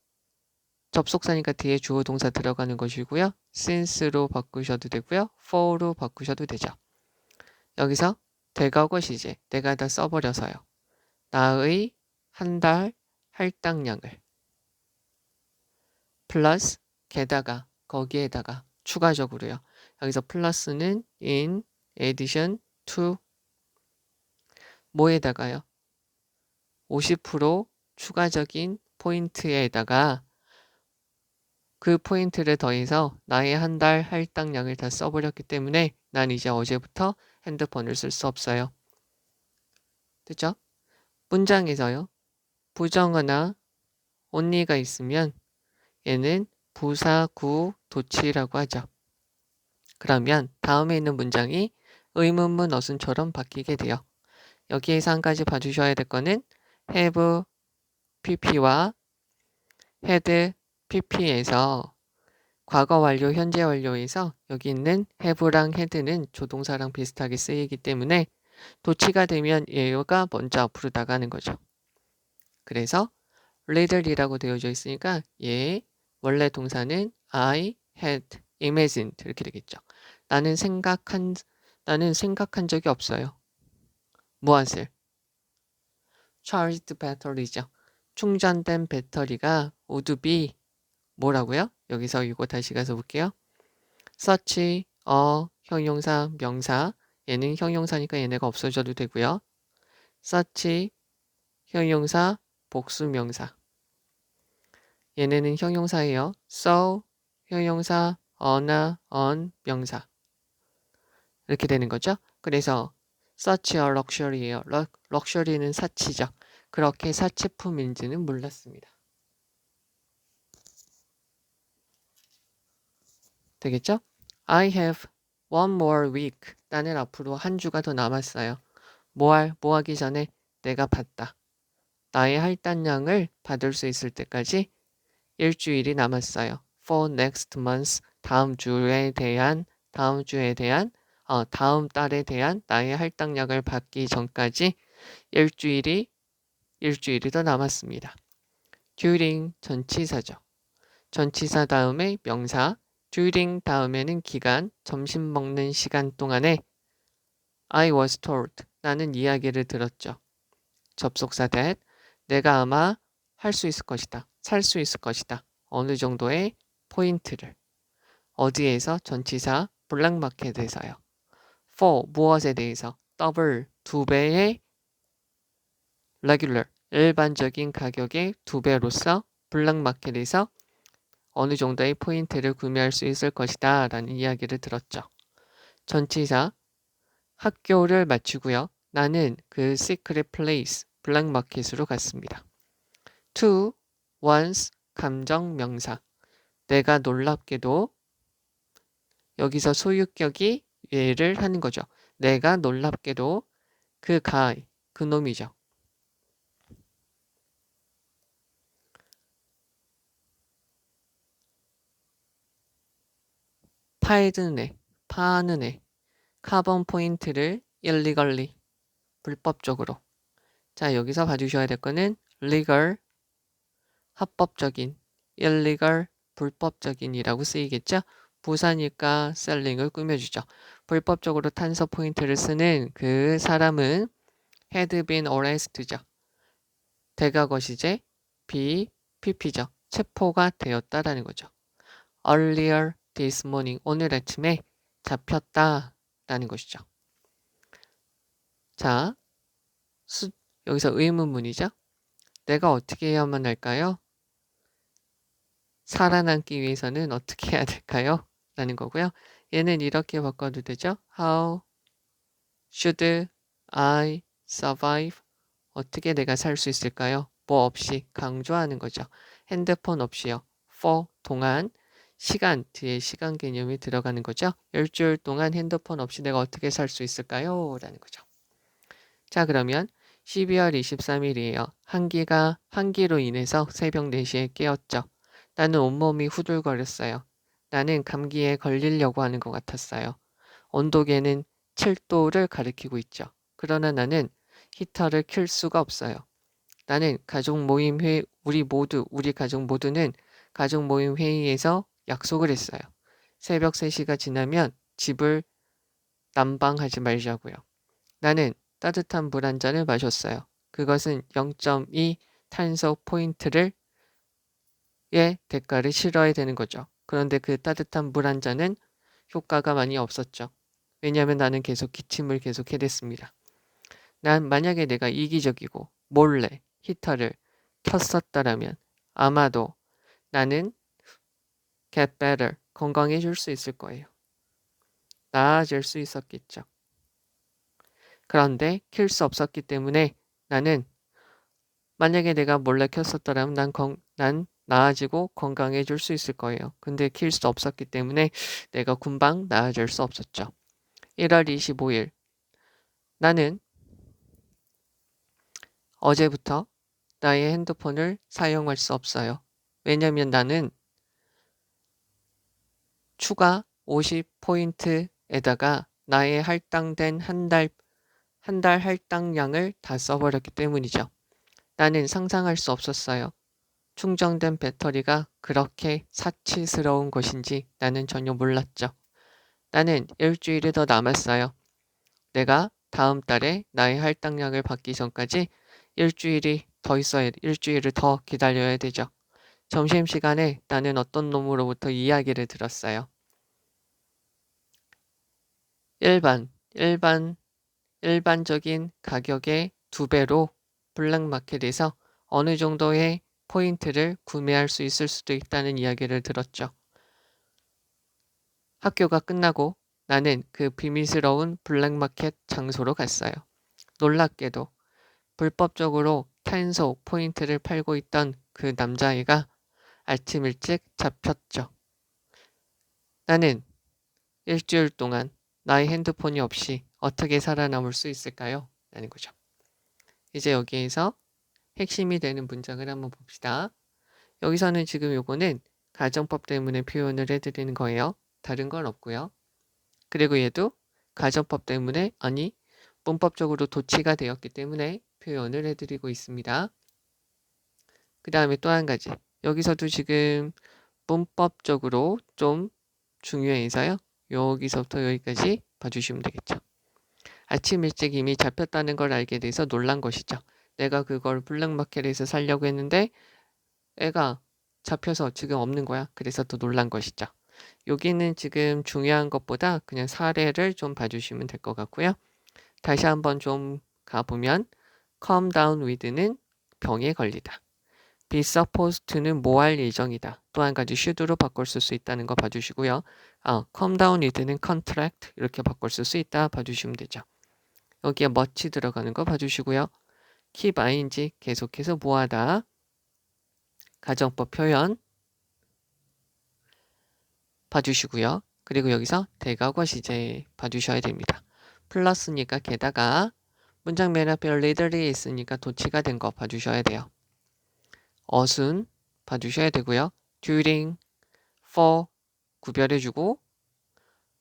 접속사니까 뒤에 주어 동사 들어가는 것이고요. since로 바꾸셔도 되고요. for로 바꾸셔도 되죠. 여기서 대과거 시제 내가 다 써버려서요. 나의 한 달 할당량을 플러스 게다가 거기에다가 추가적으로요. 여기서 플러스는 in addition to 뭐에다가요? 50% 추가적인 포인트에다가 그 포인트를 더해서 나의 한 달 할당량을 다 써버렸기 때문에 난 이제 어제부터 핸드폰을 쓸 수 없어요. 그죠? 문장에서요. 부정어나 only가 있으면 얘는 부사구 도치라고 하죠. 그러면 다음에 있는 문장이 의문문 어순처럼 바뀌게 돼요. 여기에서 한 가지 봐주셔야 될 거는 have pp와 had pp에서 과거 완료, 현재 완료에서 여기 있는 have랑 had는 조동사랑 비슷하게 쓰이기 때문에 도치가 되면 얘가 먼저 앞으로 나가는 거죠. 그래서 riddle이라고 되어져 있으니까 얘 원래 동사는 I had imagined 이렇게 되겠죠. 나는 생각한 적이 없어요. 무엇을? charged battery죠. 충전된 배터리가 would be 뭐라고요? 여기서 이거 다시 가서 볼게요. such a 형용사 명사 얘는 형용사니까 얘네가 없어져도 되고요. such 형용사 복수 명사 얘네는 형용사예요. so 형용사 어나 on 명사 이렇게 되는 거죠. 그래서 such a luxury예요. 럭셔리는 사치죠. 그렇게 사치품인지는 몰랐습니다. 되겠죠? I have one more week. 나는 앞으로 한 주가 더 남았어요. 뭐 하기 전에 내가 받다. 나의 할당량을 받을 수 있을 때까지 일주일이 남았어요. For next month. 다음 달에 대한 나의 할당량을 받기 전까지 일주일이 더 남았습니다. during 전치사죠. 전치사 다음에 명사, during 다음에는 기간, 점심 먹는 시간 동안에 I was told, 나는 이야기를 들었죠. 접속사 that, 내가 아마 할 수 있을 것이다. 살 수 있을 것이다. 어느 정도의 포인트를. 어디에서? 전치사 블랙마켓에서요. for 무엇에 대해서? 더블 두 배의 regular 일반적인 가격의 두 배로서 블랙마켓에서 어느 정도의 포인트를 구매할 수 있을 것이다 라는 이야기를 들었죠. 전치사 학교를 마치고요. 나는 그 secret place 블랙마켓으로 갔습니다. to once 감정 명사 내가 놀랍게도 여기서 소유격이 얘를 하는 거죠. 내가 놀랍게도 그 놈이죠. 파는 애, 카본 포인트를 illegally, 불법적으로. 자, 여기서 봐주셔야 될 거는 legal, 합법적인, illegal, 불법적인이라고 쓰이겠죠? 부사니까 selling을 꾸며주죠. 불법적으로 탄서 포인트를 쓰는 그 사람은 had been arrested죠. 대가거시제, pp죠. 체포가 되었다라는 거죠. earlier this morning, 오늘 아침에 잡혔다라는 것이죠. 자, 여기서 의문문이죠. 내가 어떻게 해야만 할까요? 살아남기 위해서는 어떻게 해야 될까요? 라는 거고요. 얘는 이렇게 바꿔도 되죠. How should I survive? 어떻게 내가 살 수 있을까요? 뭐 없이 강조하는 거죠. 핸드폰 없이요. for 동안 시간 뒤에 시간 개념이 들어가는 거죠. 일주일 동안 핸드폰 없이 내가 어떻게 살 수 있을까요? 라는 거죠. 자, 그러면 12월 23일이에요. 한기로 인해서 새벽 4시에 깨었죠. 나는 온몸이 후들거렸어요. 나는 감기에 걸리려고 하는 것 같았어요. 온도계는 7도를 가리키고 있죠. 그러나 나는 히터를 켤 수가 없어요. 나는 우리 가족 모두는 가족 모임 회의에서 약속을 했어요. 새벽 3시가 지나면 집을 난방하지 말자고요. 나는 따뜻한 물 한 잔을 마셨어요. 그것은 0.2 탄소 포인트를 대가를 치러야 되는 거죠. 그런데 그 따뜻한 물 한 잔은 효과가 많이 없었죠. 왜냐하면 나는 계속 기침을 계속 해댔습니다. 만약에 내가 이기적이고 몰래 히터를 켰었다라면 아마도 나는 get better, 건강해질 수 있을 거예요. 나아질 수 있었겠죠. 그런데 킬 수 없었기 때문에 나는 만약에 내가 몰래 켰었더라면 난 나아지고 건강해질 수 있을 거예요. 근데 킬 수 없었기 때문에 내가 금방 나아질 수 없었죠. 1월 25일 나는 어제부터 나의 핸드폰을 사용할 수 없어요. 왜냐면 나는 추가 50포인트에다가 나의 할당된 한 달 할당량을 다 써버렸기 때문이죠. 나는 상상할 수 없었어요. 충전된 배터리가 그렇게 사치스러운 것인지 나는 전혀 몰랐죠. 나는 일주일이 더 남았어요. 내가 다음 달에 나의 할당량을 받기 전까지 일주일을 더 기다려야 되죠. 점심시간에 나는 어떤 놈으로부터 이야기를 들었어요. 일반적인 가격의 2배로 블랙마켓에서 어느 정도의 포인트를 구매할 수 있을 수도 있다는 이야기를 들었죠. 학교가 끝나고 나는 그 비밀스러운 블랙마켓 장소로 갔어요. 놀랍게도 불법적으로 탄소 포인트를 팔고 있던 그 남자애가 아침 일찍 잡혔죠. 나는 일주일 동안 나의 핸드폰이 없이 어떻게 살아남을 수 있을까요? 라는 거죠. 이제 여기에서 핵심이 되는 문장을 한번 봅시다. 여기서는 지금 요거는 가정법 때문에 표현을 해드리는 거예요. 다른 건 없고요. 그리고 얘도 가정법 때문에 문법적으로 도치가 되었기 때문에 표현을 해드리고 있습니다. 그 다음에 또 한 가지. 여기서도 지금 문법적으로 좀 중요해서요. 여기서부터 여기까지 봐주시면 되겠죠. 아침 일찍 이미 잡혔다는 걸 알게 돼서 놀란 것이죠. 내가 그걸 블랙마켓에서 살려고 했는데 애가 잡혀서 지금 없는 거야. 그래서 더 놀란 것이죠. 여기는 지금 중요한 것보다 그냥 사례를 좀 봐주시면 될 것 같고요. 다시 한번 좀 가보면 calm down with는 병에 걸리다. be supposed는 뭐 할 예정이다. 또 한 가지 should로 바꿀 수 있다는 거 봐주시고요. calm down with는 contract 이렇게 바꿀 수 있다 봐주시면 되죠. 여기에 much 들어가는 거 봐주시고요. keep ing 계속해서 뭐하다. 가정법 표현 봐주시고요. 그리고 여기서 대과거 시제 봐주셔야 됩니다. 플러스니까 게다가 문장 맨 앞에 later이 있으니까 도치가 된 거 봐주셔야 돼요. 어순 봐주셔야 되고요. during, for 구별해주고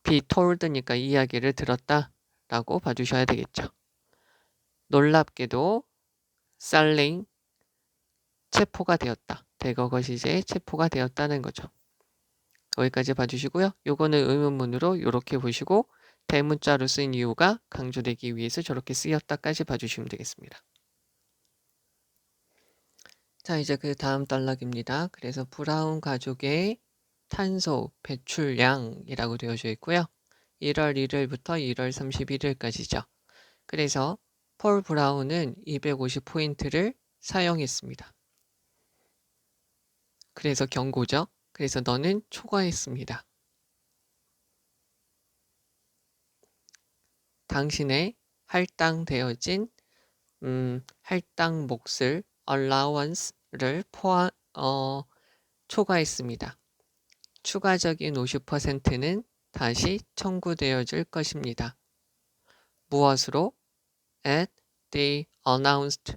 be told니까 이야기를 들었다 라고 봐주셔야 되겠죠. 놀랍게도 selling 체포가 되었다. 대과거 시제에 체포가 되었다는 거죠. 여기까지 봐주시고요. 요거는 의문문으로 이렇게 보시고 대문자로 쓰인 이유가 강조되기 위해서 저렇게 쓰였다까지 봐주시면 되겠습니다. 자, 이제 그 다음 단락입니다. 그래서 브라운 가족의 탄소 배출량이라고 되어져 있고요. 1월 1일부터 1월 31일까지죠. 그래서 폴 브라운은 250포인트를 사용했습니다. 그래서 경고죠. 그래서 너는 초과했습니다. 당신의 할당되어진 할당 몫을 allowance를 초과했습니다. 추가적인 50%는 다시 청구되어질 것입니다. 무엇으로? At the announced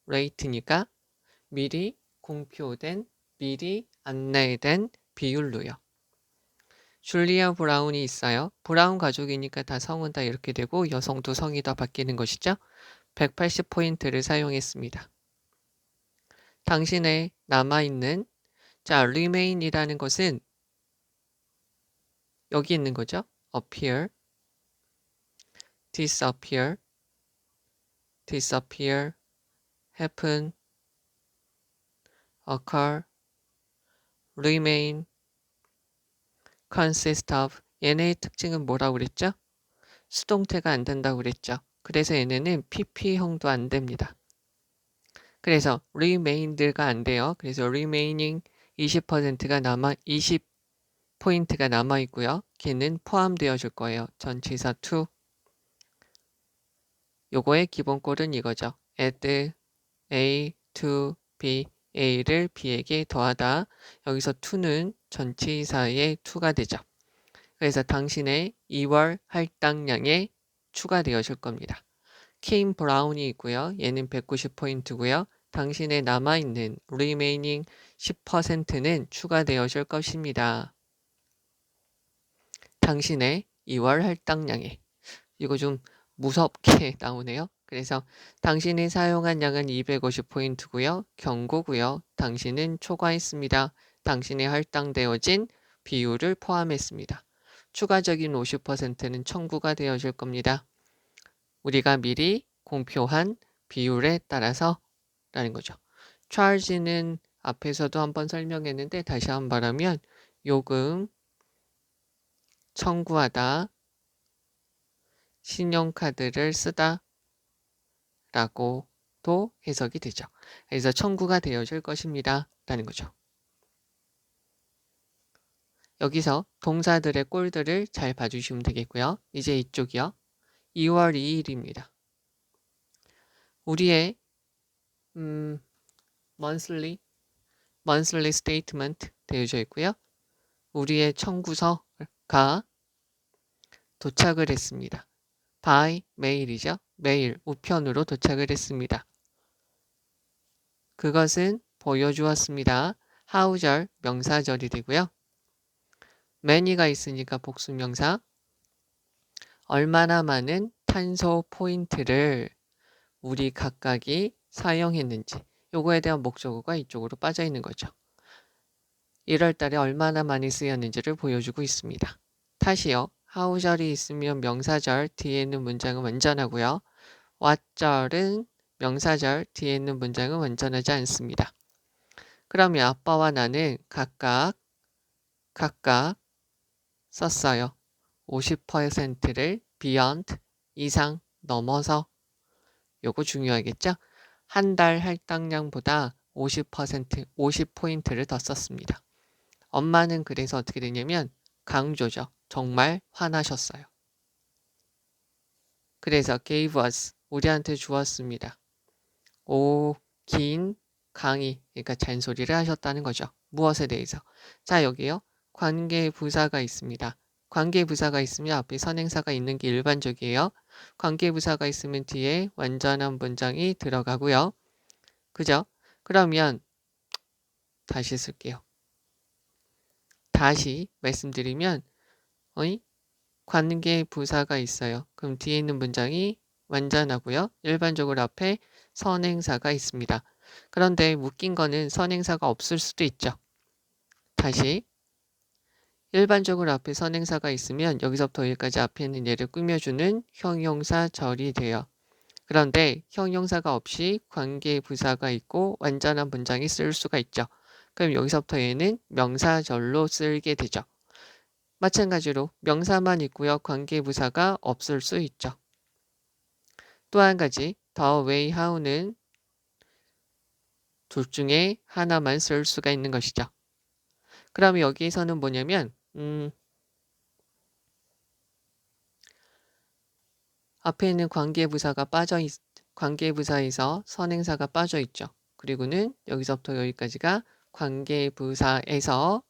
rate니까 미리 안내된 비율로요. 줄리아 브라운이 있어요. 브라운 가족이니까 다 성은 다 이렇게 되고 여성도 성이 다 바뀌는 것이죠. 180포인트를 사용했습니다. 당신의 남아있는 remain이라는 것은 여기 있는 거죠. appear, disappear, happen, occur, remain, consist of 얘네의 특징은 뭐라고 그랬죠? 수동태가 안 된다고 그랬죠. 그래서 얘네는 PP형도 안 됩니다. 그래서 remained가 안 돼요. 그래서 remaining 20%가 20포인트가 남아 있고요. 걔는 포함되어 줄 거예요. 전치사 to 요거의 기본꼴은 이거죠. add a to b, a를 b에게 더하다. 여기서 to는 전치사의 to가 되죠. 그래서 당신의 2월 할당량에 추가되어질 겁니다. 킴 브라운이 있고요. 얘는 190포인트고요. 당신의 남아있는 remaining 10%는 추가되어질 것입니다. 당신의 2월 할당량에. 이거 좀 무섭게 나오네요. 그래서 당신이 사용한 양은 250포인트고요. 경고고요. 당신은 초과했습니다. 당신이 할당되어진 비율을 포함했습니다. 추가적인 50%는 청구가 되어질 겁니다. 우리가 미리 공표한 비율에 따라서 라는 거죠. charge는 앞에서도 한번 설명했는데 다시 한번 말하면 요금 청구하다, 신용카드를 쓰다 라고도 해석이 되죠. 그래서 청구가 되어질 것입니다 라는 거죠. 여기서 동사들의 꼴들을 잘 봐주시면 되겠고요. 이제 이쪽이요. 2월 2일입니다. 우리의 monthly statement 되어져 있고요. 우리의 청구서가 도착을 했습니다. by mail이죠. 메일, 우편으로 도착을 했습니다. 그것은 보여주었습니다. how절, 명사절이 되고요. many가 있으니까 복수명사. 얼마나 많은 탄소 포인트를 우리 각각이 사용했는지 요거에 대한 목적어가 이쪽으로 빠져 있는 거죠. 1월 달에 얼마나 많이 쓰였는지를 보여주고 있습니다. 다시요. how절이 있으면 명사절 뒤에 있는 문장은 완전하고요. what절은 명사절 뒤에 있는 문장은 완전하지 않습니다. 그러면 아빠와 나는 각각 썼어요. 50%를 beyond 이상 넘어서 요거 중요하겠죠? 한 달 할당량보다 50포인트를 더 썼습니다. 엄마는 그래서 어떻게 되냐면 강조죠. 정말 화나셨어요. 그래서 gave us 우리한테 주었습니다. 긴 강의 그러니까 잔소리를 하셨다는 거죠. 무엇에 대해서? 자 여기요. 관계부사가 있습니다. 관계부사가 있으면 앞에 선행사가 있는 게 일반적이에요. 관계부사가 있으면 뒤에 완전한 문장이 들어가고요. 그죠? 그러면 다시 쓸게요. 다시 말씀드리면 관계부사가 있어요. 그럼 뒤에 있는 문장이 완전하고요. 일반적으로 앞에 선행사가 있습니다. 그런데 웃긴 거는 선행사가 없을 수도 있죠. 다시 일반적으로 앞에 선행사가 있으면 여기서부터 여기까지 앞에 있는 얘를 꾸며주는 형용사절이 돼요. 그런데 형용사가 없이 관계부사가 있고 완전한 문장이 쓸 수가 있죠. 그럼 여기서부터 얘는 명사절로 쓰게 되죠. 마찬가지로 명사만 있고요. 관계부사가 없을 수 있죠. 또 한 가지 the way how는 둘 중에 하나만 쓸 수가 있는 것이죠. 그럼 여기에서는 뭐냐면 앞에 있는 관계부사에서 선행사가 빠져 있죠. 그리고는 여기서부터 여기까지가 관계부사에서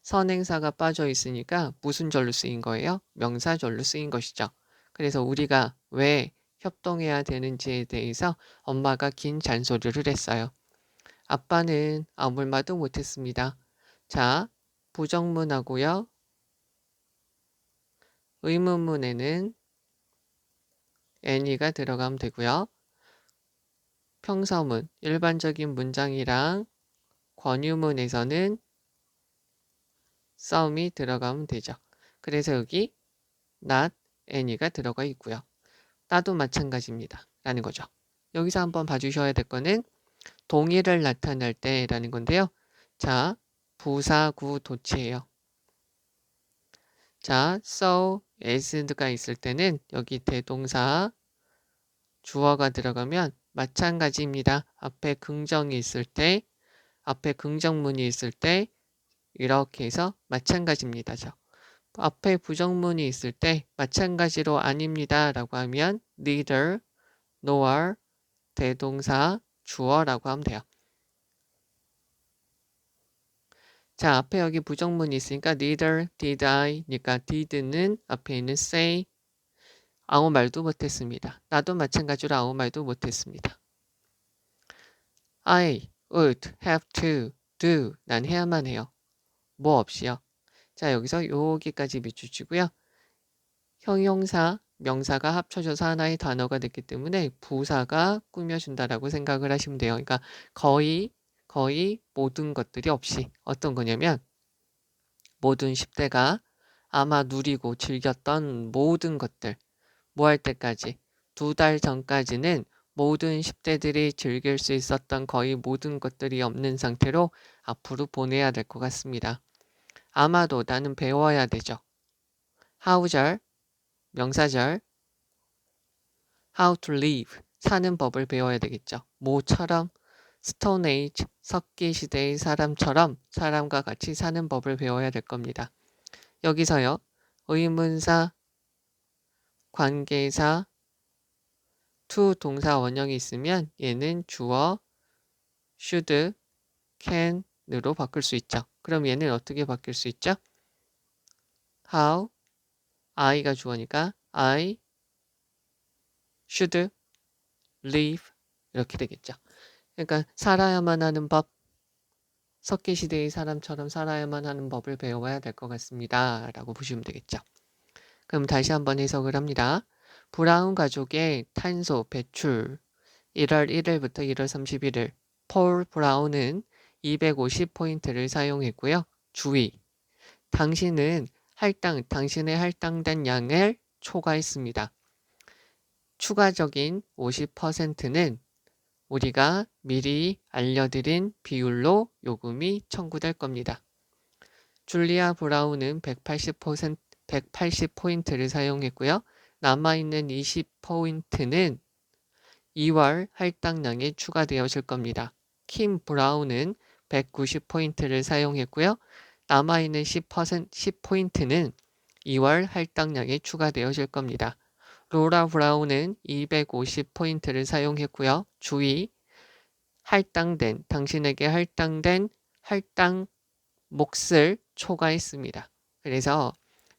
선행사가 빠져 있으니까 무슨 절로 쓰인 거예요? 명사절로 쓰인 것이죠. 그래서 우리가 왜 협동해야 되는지에 대해서 엄마가 긴 잔소리를 했어요. 아빠는 아무 말도 못했습니다. 자, 부정문하고요. 의문문에는 any가 들어가면 되고요. 평서문, 일반적인 문장이랑 권유문에서는 some이 들어가면 되죠. 그래서 여기 not any가 들어가 있고요. 나도 마찬가지입니다. 라는 거죠. 여기서 한번 봐주셔야 될 거는 동의를 나타낼 때 라는 건데요. 자, 부사구 도치예요. 자, so, as가 있을 때는 여기 대동사 주어가 들어가면 마찬가지입니다. 앞에 긍정이 있을 때, 앞에 긍정문이 있을 때 이렇게 해서 마찬가지입니다. 앞에 부정문이 있을 때 마찬가지로 아닙니다 라고 하면 neither, nor, 대동사, 주어라고 하면 돼요. 자, 앞에 여기 부정문이 있으니까 neither did I 니까 did는 앞에 있는 say 아무 말도 못했습니다. 나도 마찬가지로 아무 말도 못했습니다. I would have to do 난 해야만 해요. 뭐 없이요. 자, 여기서 여기까지 밑줄치고요. 형용사, 명사가 합쳐져서 하나의 단어가 됐기 때문에 부사가 꾸며준다라고 생각을 하시면 돼요. 그러니까 거의 모든 것들이 없이 어떤 거냐면 모든 10대가 아마 누리고 즐겼던 모든 것들 뭐 할 때까지 2달 전까지는 모든 10대들이 즐길 수 있었던 거의 모든 것들이 없는 상태로 앞으로 보내야 될 것 같습니다. 아마도 나는 배워야 되죠. how절, 명사절, how to live, 사는 법을 배워야 되겠죠. 뭐처럼 스톤 에이지, 석기 시대의 사람처럼 사람과 같이 사는 법을 배워야 될 겁니다. 여기서요. 의문사, 관계사, to 동사 원형이 있으면 얘는 주어, should, can으로 바꿀 수 있죠. 그럼 얘는 어떻게 바뀔 수 있죠? how, I가 주어니까 I should live 이렇게 되겠죠. 그러니까 살아야만 하는 법, 석기시대의 사람처럼 살아야만 하는 법을 배워야 될 것 같습니다. 라고 보시면 되겠죠. 그럼 다시 한번 해석을 합니다. 브라운 가족의 탄소 배출 1월 1일부터 1월 31일 폴 브라운은 250포인트를 사용했고요. 주의! 당신의 할당된 양을 초과했습니다. 추가적인 50%는 우리가 미리 알려드린 비율로 요금이 청구될 겁니다. 줄리아 브라운은 180포인트를 사용했고요. 남아있는 20포인트는 2월 할당량에 추가되어질 겁니다. 킴 브라운은 190포인트를 사용했고요. 남아있는 10포인트는 2월 할당량에 추가되어질 겁니다. 로라 브라운은 250포인트를 사용했고요. 주의! 당신에게 할당된 할당 몫을 초과했습니다. 그래서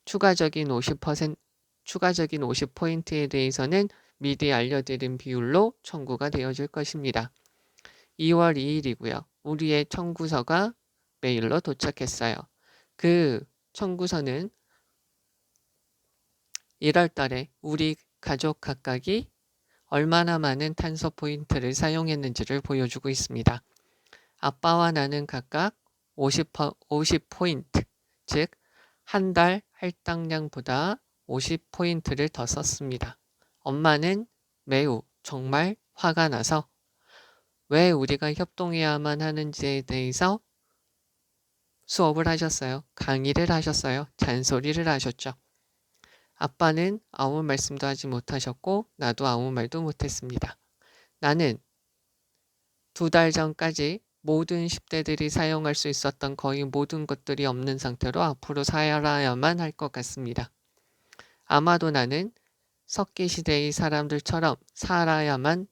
추가적인 50포인트에 대해서는 미리 알려드린 비율로 청구가 되어질 것입니다. 2월 2일이고요. 우리의 청구서가 메일로 도착했어요. 그 청구서는 1월 달에 우리 가족 각각이 얼마나 많은 탄소 포인트를 사용했는지를 보여주고 있습니다. 아빠와 나는 각각 50포인트, 즉 한 달 할당량보다 50포인트를 더 썼습니다. 엄마는 매우 정말 화가 나서 왜 우리가 협동해야만 하는지에 대해서 수업을 하셨어요. 강의를 하셨어요. 잔소리를 하셨죠. 아빠는 아무 말씀도 하지 못하셨고 나도 아무 말도 못했습니다. 나는 2달 전까지 모든 10대들이 사용할 수 있었던 거의 모든 것들이 없는 상태로 앞으로 살아야만 할 것 같습니다. 아마도 나는 석기시대의 사람들처럼 살아야만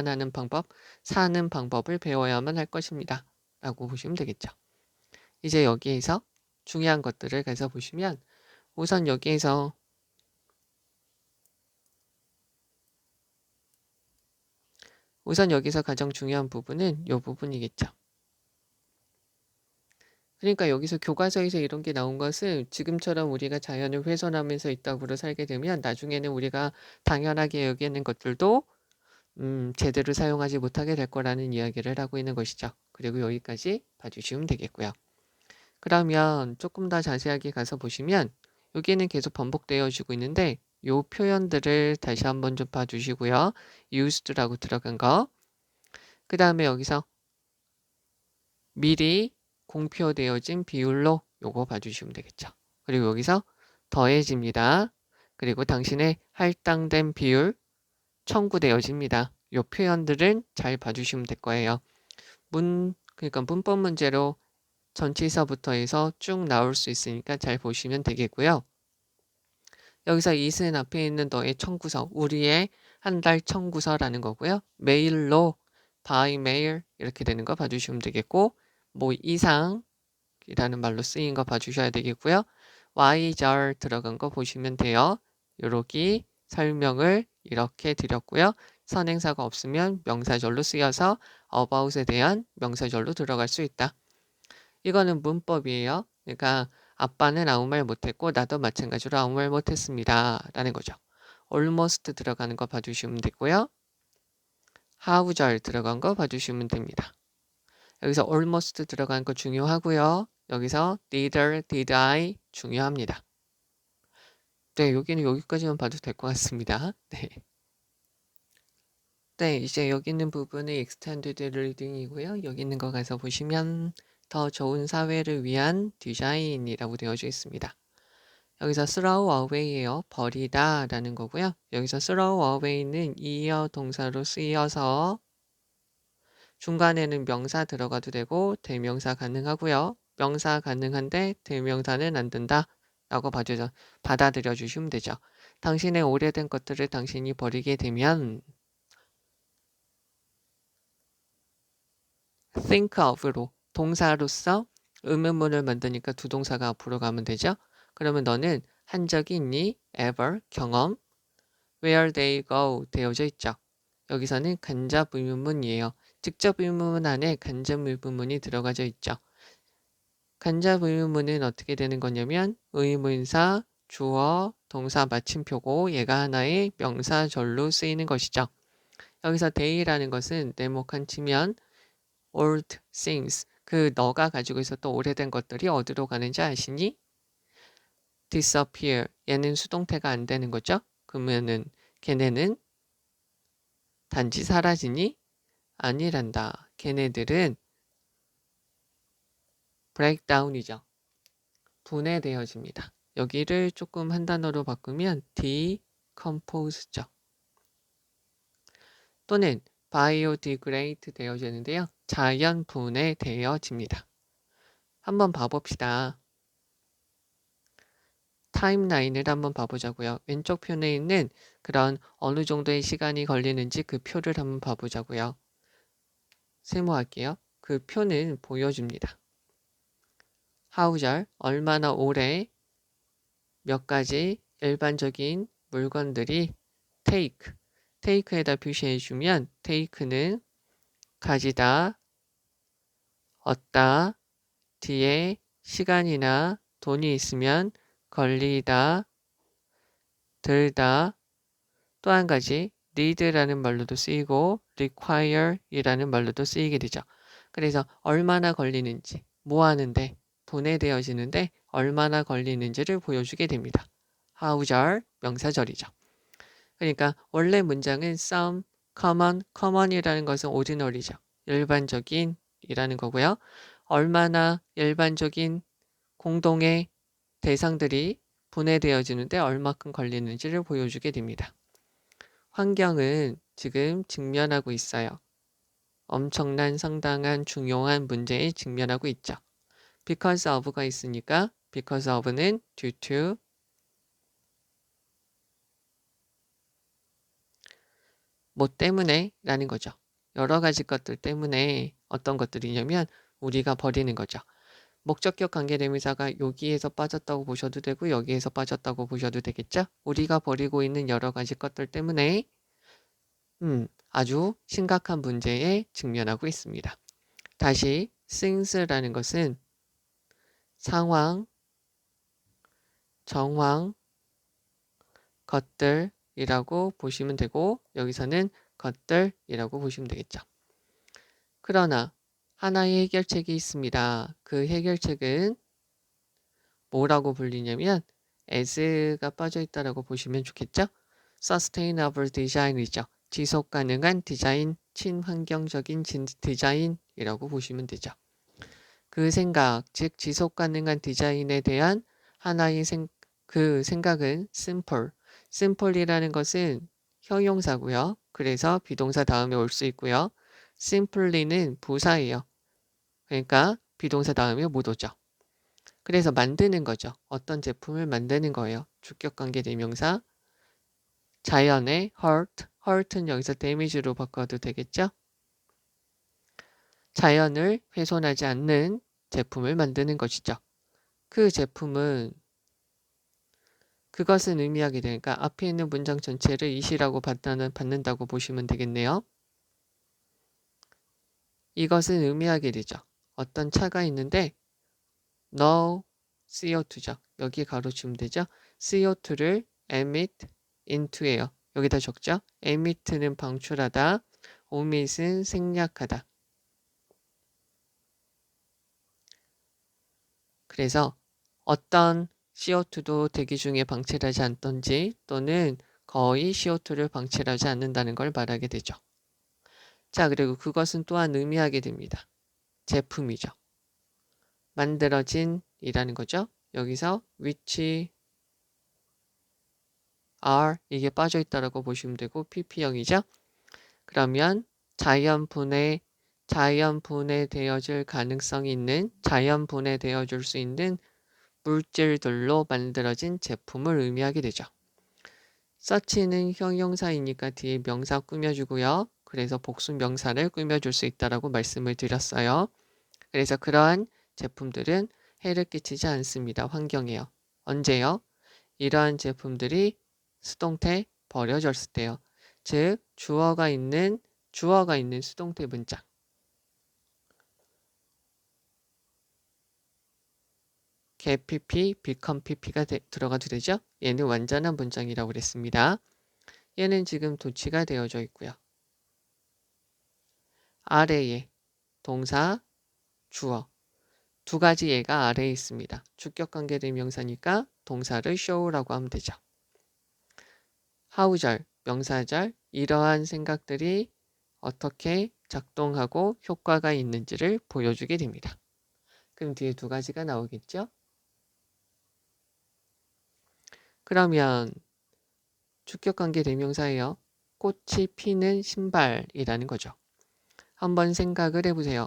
하는 방법, 사는 방법을 배워야만 할 것입니다. 라고 보시면 되겠죠. 이제 여기에서 중요한 것들을 가서 보시면 우선 여기에서 가장 중요한 부분은 이 부분이겠죠. 그러니까 여기서 교과서에서 이런 게 나온 것은 지금처럼 우리가 자연을 훼손하면서 이따구로 살게 되면 나중에는 우리가 당연하게 여기는 것들도 제대로 사용하지 못하게 될 거라는 이야기를 하고 있는 것이죠. 그리고 여기까지 봐주시면 되겠고요. 그러면 조금 더 자세하게 가서 보시면 여기는 계속 반복되어지고 있는데 이 표현들을 다시 한번 좀 봐주시고요. used라고 들어간 거. 그 다음에 여기서 미리 공표되어진 비율로 요거 봐주시면 되겠죠. 그리고 여기서 더해집니다. 그리고 당신의 할당된 비율 청구되어집니다. 요 표현들은 잘 봐주시면 될 거예요. 그러니까 문법 문제로 전치사부터 해서 쭉 나올 수 있으니까 잘 보시면 되겠고요. 여기서 it은 앞에 있는 너의 청구서, 우리의 한 달 청구서라는 거고요. 메일로 by mail 이렇게 되는 거 봐주시면 되겠고, 뭐 이상이라는 말로 쓰인 거 봐주셔야 되겠고요. y절 들어간 거 보시면 돼요. 요렇게 설명을 이렇게 드렸고요. 선행사가 없으면 명사절로 쓰여서 about에 대한 명사절로 들어갈 수 있다. 이거는 문법이에요. 그러니까 아빠는 아무 말 못했고 나도 마찬가지로 아무 말 못했습니다. 라는 거죠. almost 들어가는 거 봐주시면 되고요. how절 들어간 거 봐주시면 됩니다. 여기서 almost 들어간 거 중요하고요. 여기서 neither did I 중요합니다. 네, 여기는 여기까지만 봐도 될 것 같습니다. 네. 네, 이제 여기 있는 부분은 extended reading이고요. 여기 있는 거 가서 보시면 더 좋은 사회를 위한 디자인이라고 되어져 있습니다. 여기서 throw away예요. 버리다 라는 거고요. 여기서 throw away는 이어 동사로 쓰여서 중간에는 명사 들어가도 되고 대명사 가능하고요. 명사 가능한데 대명사는 안 된다 라고 받아들여 주시면 되죠. 당신의 오래된 것들을 당신이 버리게 되면 think of로 동사로서 의문문을 만드니까 두 동사가 앞으로 가면 되죠. 그러면 너는 한 적이 있니? ever 경험 where they go 되어져 있죠. 여기서는 간접 의문문이에요. 직접 의문문 안에 간접 의문문이 들어가져 있죠. 간접 의문문은 어떻게 되는 거냐면 의문사, 주어, 동사 마침표고 얘가 하나의 명사절로 쓰이는 것이죠. 여기서 they라는 것은 네모칸 치면 old things 그 너가 가지고 있었던 오래된 것들이 어디로 가는지 아시니? disappear 얘는 수동태가 안 되는 거죠. 그러면은 걔네는 단지 사라지니? 아니란다. 걔네들은 breakdown이죠. 분해되어집니다. 여기를 조금 한 단어로 바꾸면 decompose죠. 또는 biodegrade 되어지는데요. 자연 분해되어집니다. 한번 봐봅시다. 타임라인을 한번 봐보자고요. 왼쪽 편에 있는 그런 어느 정도의 시간이 걸리는지 그 표를 한번 봐보자고요. 세모할게요. 그 표는 보여줍니다. how절 얼마나 오래 몇 가지 일반적인 물건들이 take에다 표시해주면 take는 가지다, 얻다, 뒤에 시간이나 돈이 있으면 걸리다, 들다, 또 한 가지 need라는 말로도 쓰이고 require이라는 말로도 쓰이게 되죠. 그래서 얼마나 걸리는지, 뭐 하는데, 분해되어지는데 얼마나 걸리는지를 보여주게 됩니다. how절, 명사절이죠. 그러니까 원래 문장은 some, common이라는 것은 ordinary죠. 일반적인이라는 거고요. 얼마나 일반적인 공동의 대상들이 분해되어지는데 얼마큼 걸리는지를 보여주게 됩니다. 환경은 지금 직면하고 있어요. 엄청난 상당한 중요한 문제에 직면하고 있죠. because of가 있으니까 because of는 due to 뭐 때문에 라는 거죠. 여러 가지 것들 때문에 어떤 것들이냐면 우리가 버리는 거죠. 목적격 관계대명사가 여기에서 빠졌다고 보셔도 되고 여기에서 빠졌다고 보셔도 되겠죠. 우리가 버리고 있는 여러 가지 것들 때문에 아주 심각한 문제에 직면하고 있습니다. 다시 things라는 것은 상황, 정황, 것들이라고 보시면 되고 여기서는 것들이라고 보시면 되겠죠. 그러나 하나의 해결책이 있습니다. 그 해결책은 뭐라고 불리냐면 as가 빠져 있다라고 보시면 좋겠죠. sustainable design이죠. 지속 가능한 디자인, 친환경적인 디자인이라고 보시면 되죠. 그 생각, 즉 지속 가능한 디자인에 대한 하나의 그 생각은 simple. simple이라는 것은 형용사고요. 그래서 비동사 다음에 올 수 있고요. simply는 부사예요. 그러니까 비동사 다음에 못 오죠. 그래서 만드는 거죠. 어떤 제품을 만드는 거예요. 주격관계 대명사. 자연의 hurt는 여기서 damage로 바꿔도 되겠죠? 자연을 훼손하지 않는 제품을 만드는 것이죠. 그 제품은 그것은 의미하게 되니까 앞에 있는 문장 전체를 이시라고 받는다고 보시면 되겠네요. 이것은 의미하게 되죠. 어떤 차가 있는데 no CO2죠. 여기 가로치면 되죠. CO2를 emit into예요. 여기다 적죠. emit는 방출하다, omit은 생략하다. 그래서 어떤 CO2도 대기 중에 방출하지 않던지 또는 거의 CO2를 방출하지 않는다는 걸 말하게 되죠. 자, 그리고 그것은 또한 의미하게 됩니다. 제품이죠. 만들어진 이라는 거죠. 여기서 which are 이게 빠져 있다라고 보시면 되고 PP형이죠. 그러면 자연 분해되어질 가능성이 있는 자연 분해되어줄 수 있는 물질들로 만들어진 제품을 의미하게 되죠. such는 형용사이니까 뒤에 명사 꾸며주고요. 그래서 복수 명사를 꾸며줄 수 있다라고 말씀을 드렸어요. 그래서 그러한 제품들은 해를 끼치지 않습니다. 환경에요. 언제요? 이러한 제품들이 수동태 버려졌을 때요. 즉 주어가 있는 수동태 문장. get pp, become pp가 들어가도 되죠? 얘는 완전한 문장이라고 그랬습니다. 얘는 지금 도치가 되어져 있고요. 아래에 동사, 주어 두 가지 예가 아래에 있습니다. 주격관계 대명사니까 동사를 show라고 하면 되죠. 하우절, 명사절 이러한 생각들이 어떻게 작동하고 효과가 있는지를 보여주게 됩니다. 그럼 뒤에 두 가지가 나오겠죠? 그러면 주격관계 대명사예요. 꽃이 피는 신발이라는 거죠. 한번 생각을 해보세요.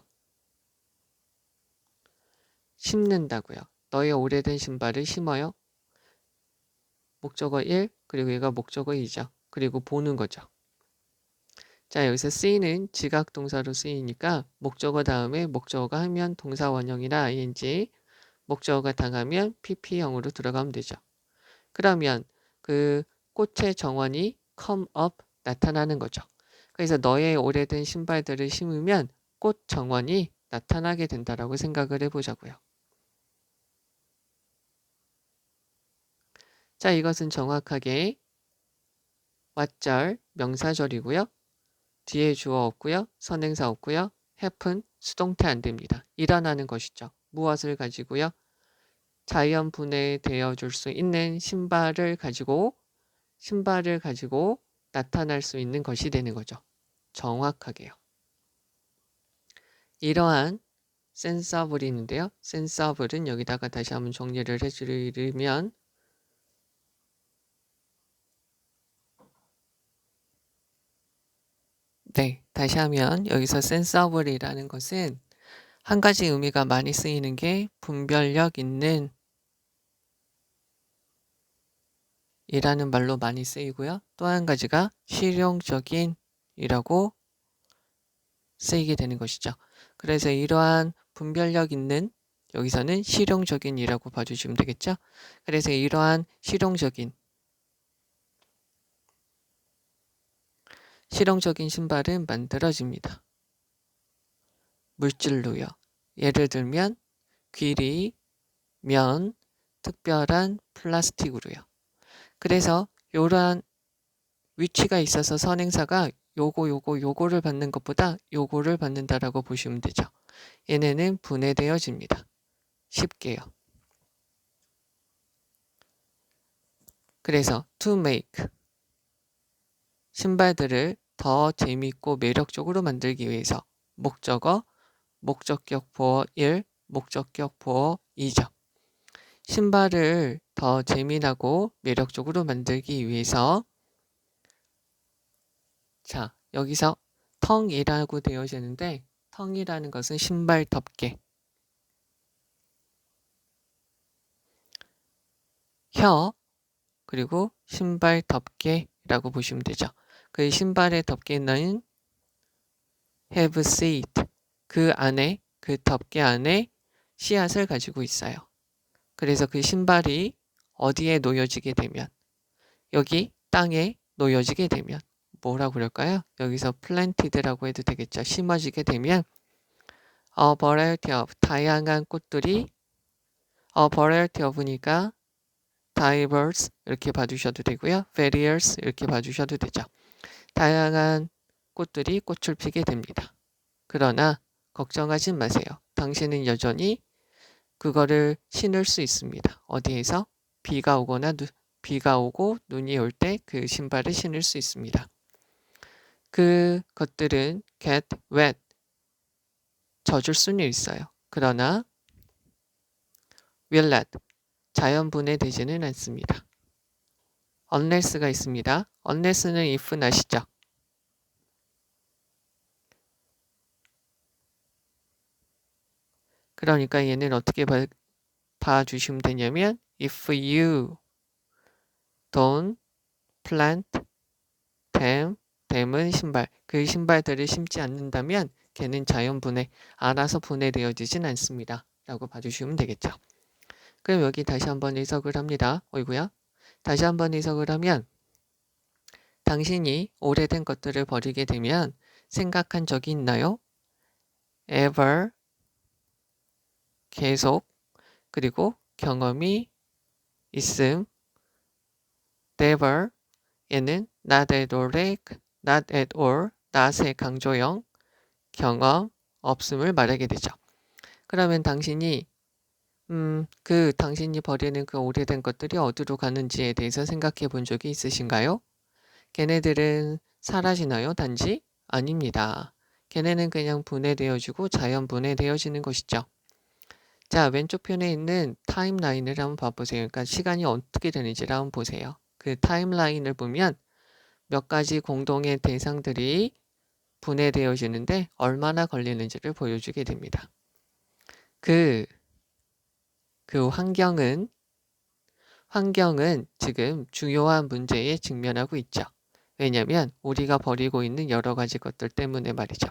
심는다고요. 너의 오래된 신발을 심어요. 목적어 1, 그리고 얘가 목적어 2죠. 그리고 보는 거죠. 자, 여기서 쓰이는 지각 동사로 쓰이니까 목적어 다음에 목적어가 하면 동사 원형이나 ing, 목적어가 당하면 pp형으로 들어가면 되죠. 그러면 그 꽃의 정원이 come up 나타나는 거죠. 그래서 너의 오래된 신발들을 심으면 꽃 정원이 나타나게 된다라고 생각을 해보자고요. 자, 이것은 정확하게 왓절 명사절이고요. 뒤에 주어 없고요. 선행사 없고요. happen 수동태 안 됩니다. 일어나는 것이죠. 무엇을 가지고요? 자연 분해되어 줄 수 있는 신발을 가지고 나타날 수 있는 것이 되는 거죠. 정확하게요. 이러한 sensible이 있는데요. sensible은 여기다가 다시 한번 정리를 해주려면 네, 다시 하면 여기서 sensible이라는 것은 한 가지 의미가 많이 쓰이는 게 분별력 있는 이라는 말로 많이 쓰이고요. 또 한 가지가 실용적인 이라고 쓰이게 되는 것이죠. 그래서 이러한 분별력 있는 여기서는 실용적인 이라고 봐주시면 되겠죠. 그래서 이러한 실용적인 신발은 만들어집니다. 물질로요. 예를 들면 귀리, 면, 특별한 플라스틱으로요. 그래서 이러한 위치가 있어서 선행사가 요거를 받는 것보다 요거를 받는다라고 보시면 되죠. 얘네는 분해되어집니다. 쉽게요. 그래서 to make 신발들을 더 재미있고 매력적으로 만들기 위해서 목적어, 목적격 보어 1, 목적격 보어 2죠. 신발을 더 재미나고 매력적으로 만들기 위해서 자, 여기서 텅이라고 되어지는데 텅이라는 것은 신발 덮개 혀, 그리고 신발 덮개라고 보시면 되죠. 그 신발의 덮개는 have seed. 그 안에, 그 덮개 안에 씨앗을 가지고 있어요. 그래서 그 신발이 어디에 놓여지게 되면, 여기 땅에 놓여지게 되면 뭐라고 그럴까요? 여기서 planted라고 해도 되겠죠. 심어지게 되면 a variety of, 다양한 꽃들이, a variety of니까 diverse 이렇게 봐주셔도 되고요. various 이렇게 봐주셔도 되죠. 다양한 꽃들이 꽃을 피게 됩니다. 그러나 걱정하지 마세요. 당신은 여전히 그거를 신을 수 있습니다. 어디에서? 비가 오거나 비가 오고 눈이 올 때 그 신발을 신을 수 있습니다. 그 것들은 get wet, 젖을 수는 있어요. 그러나 will not, 자연 분해되지는 않습니다. unless가 있습니다. unless는 if 아시죠? 그러니까 얘는 어떻게 봐주시면 되냐면 if you don't plant them, them은 신발, 그 신발들을 심지 않는다면 걔는 자연 분해, 알아서 분해되어지진 않습니다. 라고 봐주시면 되겠죠. 그럼 여기 다시 한번 해석을 합니다. 어이구야. 다시 한번 해석을 하면 당신이 오래된 것들을 버리게 되면 생각한 적이 있나요? ever, 계속, 그리고 경험이 있음, never, 얘는 not at all, not의 강조형, 경험, 없음을 말하게 되죠. 그러면 당신이 당신이 버리는 그 오래된 것들이 어디로 가는지에 대해서 생각해 본 적이 있으신가요? 걔네들은 사라지나요? 단지? 아닙니다. 걔네는 그냥 분해되어지고 자연 분해되어지는 것이죠. 자, 왼쪽 편에 있는 타임라인을 한번 봐보세요. 그러니까 시간이 어떻게 되는지를 한번 보세요. 그 타임라인을 보면 몇 가지 공동의 대상들이 분해되어지는데 얼마나 걸리는지를 보여주게 됩니다. 그 환경은 지금 중요한 문제에 직면하고 있죠. 왜냐하면 우리가 버리고 있는 여러 가지 것들 때문에 말이죠.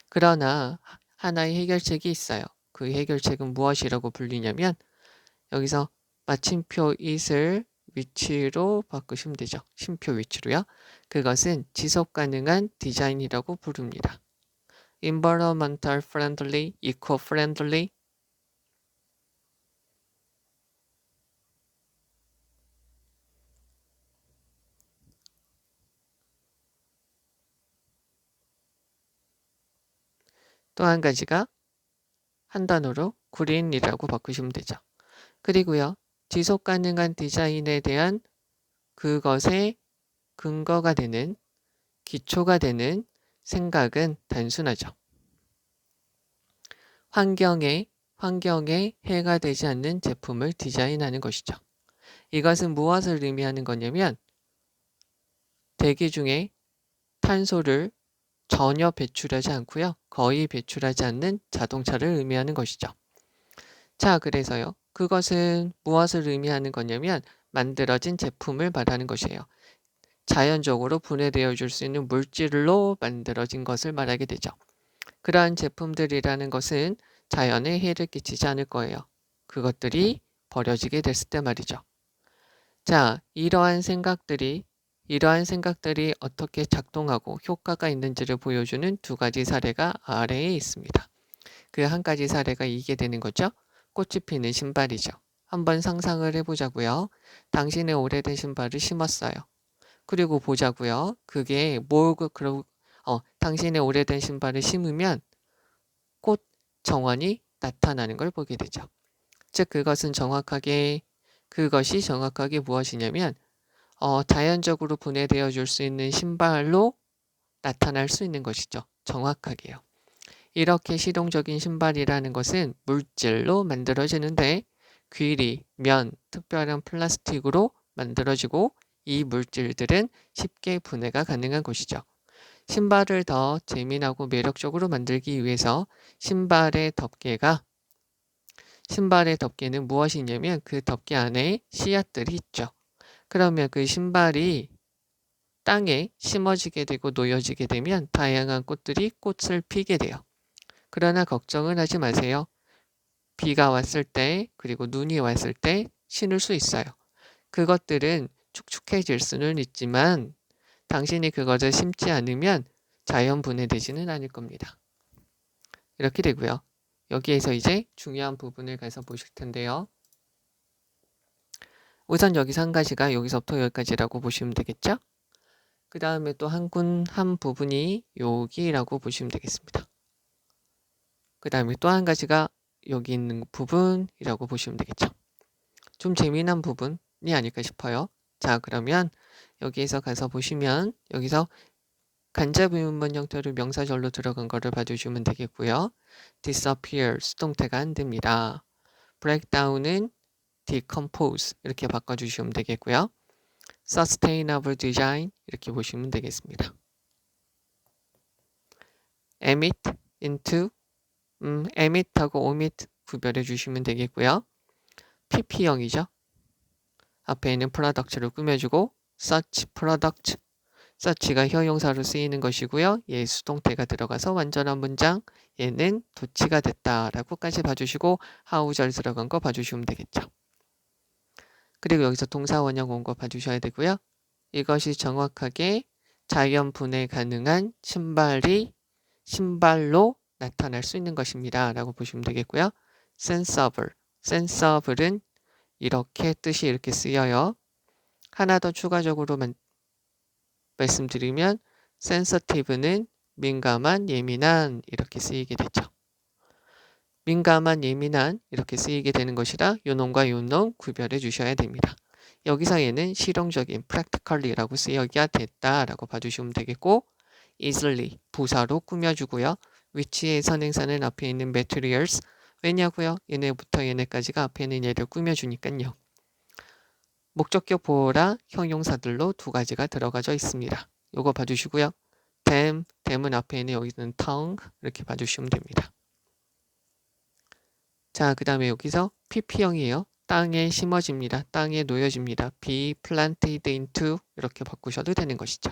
그러나 하나의 해결책이 있어요. 그 해결책은 무엇이라고 불리냐면 여기서 마침표 it을 위치로 바꾸시면 되죠. 쉼표 위치로요. 그것은 지속가능한 디자인이라고 부릅니다. environmental friendly, eco-friendly. 또 한 가지가 한 단어로 green이라고 바꾸시면 되죠. 그리고요. 지속가능한 디자인에 대한 그것의 근거가 되는, 기초가 되는 생각은 단순하죠. 환경에 해가 되지 않는 제품을 디자인하는 것이죠. 이것은 무엇을 의미하는 거냐면 대기 중에 탄소를 전혀 배출하지 않고요. 거의 배출하지 않는 자동차를 의미하는 것이죠. 자, 그래서요. 그것은 무엇을 의미하는 거냐면 만들어진 제품을 말하는 것이에요. 자연적으로 분해되어 줄 수 있는 물질로 만들어진 것을 말하게 되죠. 그러한 제품들이라는 것은 자연에 해를 끼치지 않을 거예요. 그것들이 버려지게 됐을 때 말이죠. 자, 이러한 생각들이 어떻게 작동하고 효과가 있는지를 보여주는 두 가지 사례가 아래에 있습니다. 그 한 가지 사례가 이게 되는 거죠. 꽃이 피는 신발이죠. 한번 상상을 해보자고요. 당신의 오래된 신발을 심었어요. 그리고 보자고요. 그게 당신의 오래된 신발을 심으면 꽃 정원이 나타나는 걸 보게 되죠. 즉 그것이 정확하게 무엇이냐면 자연적으로 분해되어 줄 수 있는 신발로 나타날 수 있는 것이죠. 정확하게요. 이렇게 실용적인 신발이라는 것은 물질로 만들어지는데 귀리, 면, 특별한 플라스틱으로 만들어지고 이 물질들은 쉽게 분해가 가능한 것이죠. 신발을 더 재미나고 매력적으로 만들기 위해서 신발의 덮개가 신발의 덮개는 무엇이냐면 그 덮개 안에 씨앗들이 있죠. 그러면 그 신발이 땅에 심어지게 되고 놓여지게 되면 다양한 꽃들이 꽃을 피게 돼요. 그러나 걱정은 하지 마세요. 비가 왔을 때 그리고 눈이 왔을 때 신을 수 있어요. 그것들은 축축해질 수는 있지만 당신이 그것을 심지 않으면 자연 분해되지는 않을 겁니다. 이렇게 되고요. 여기에서 이제 중요한 부분을 가서 보실 텐데요. 우선 여기서 한 가지가 여기서부터 여기까지라고 보시면 되겠죠? 그 다음에 또 한 부분이 여기라고 보시면 되겠습니다. 그 다음에 또 한 가지가 여기 있는 부분이라고 보시면 되겠죠. 좀 재미난 부분이 아닐까 싶어요. 자, 그러면 여기에서 가서 보시면 여기서 간접 의문문 형태로 명사절로 들어간 거를 봐주시면 되겠고요. disappear, 수동태가 안 됩니다. breakdown은 decompose 이렇게 바꿔주시면 되겠고요. sustainable design 이렇게 보시면 되겠습니다. emit, into, emit하고 omit 구별해 주시면 되겠고요. pp형이죠. 앞에 있는 product를 꾸며주고 such product, such가 형용사로 쓰이는 것이고요. 얘 수동태가 들어가서 완전한 문장, 얘는 도치가 됐다라고까지 봐주시고 how절 들어간 거 봐주시면 되겠죠. 그리고 여기서 동사 원형 온 거 봐주셔야 되고요. 이것이 정확하게 자연 분해 가능한 신발로 나타날 수 있는 것입니다. 라고 보시면 되겠고요. sensible, sensible은 이렇게 뜻이 이렇게 쓰여요. 하나 더 추가적으로 말씀드리면 sensitive는 민감한, 예민한 이렇게 쓰이게 되죠. 민감한, 예민한 이렇게 쓰이게 되는 것이라 요놈과 요놈 구별해 주셔야 됩니다. 여기서 얘는 실용적인 practically라고 쓰여야 됐다라고 봐주시면 되겠고 easily 부사로 꾸며주고요. which의 선행사는 앞에 있는 materials 왜냐고요? 얘네부터 얘네까지가 앞에 있는 얘를 꾸며주니까요. 목적격 보호라 형용사들로 두 가지가 들어가져 있습니다. 요거 봐주시고요. dam은 앞에 있는 여기는 tongue 이렇게 봐주시면 됩니다. 자, 그 다음에 여기서 pp형이에요. 땅에 심어집니다. 땅에 놓여집니다. be planted into 이렇게 바꾸셔도 되는 것이죠.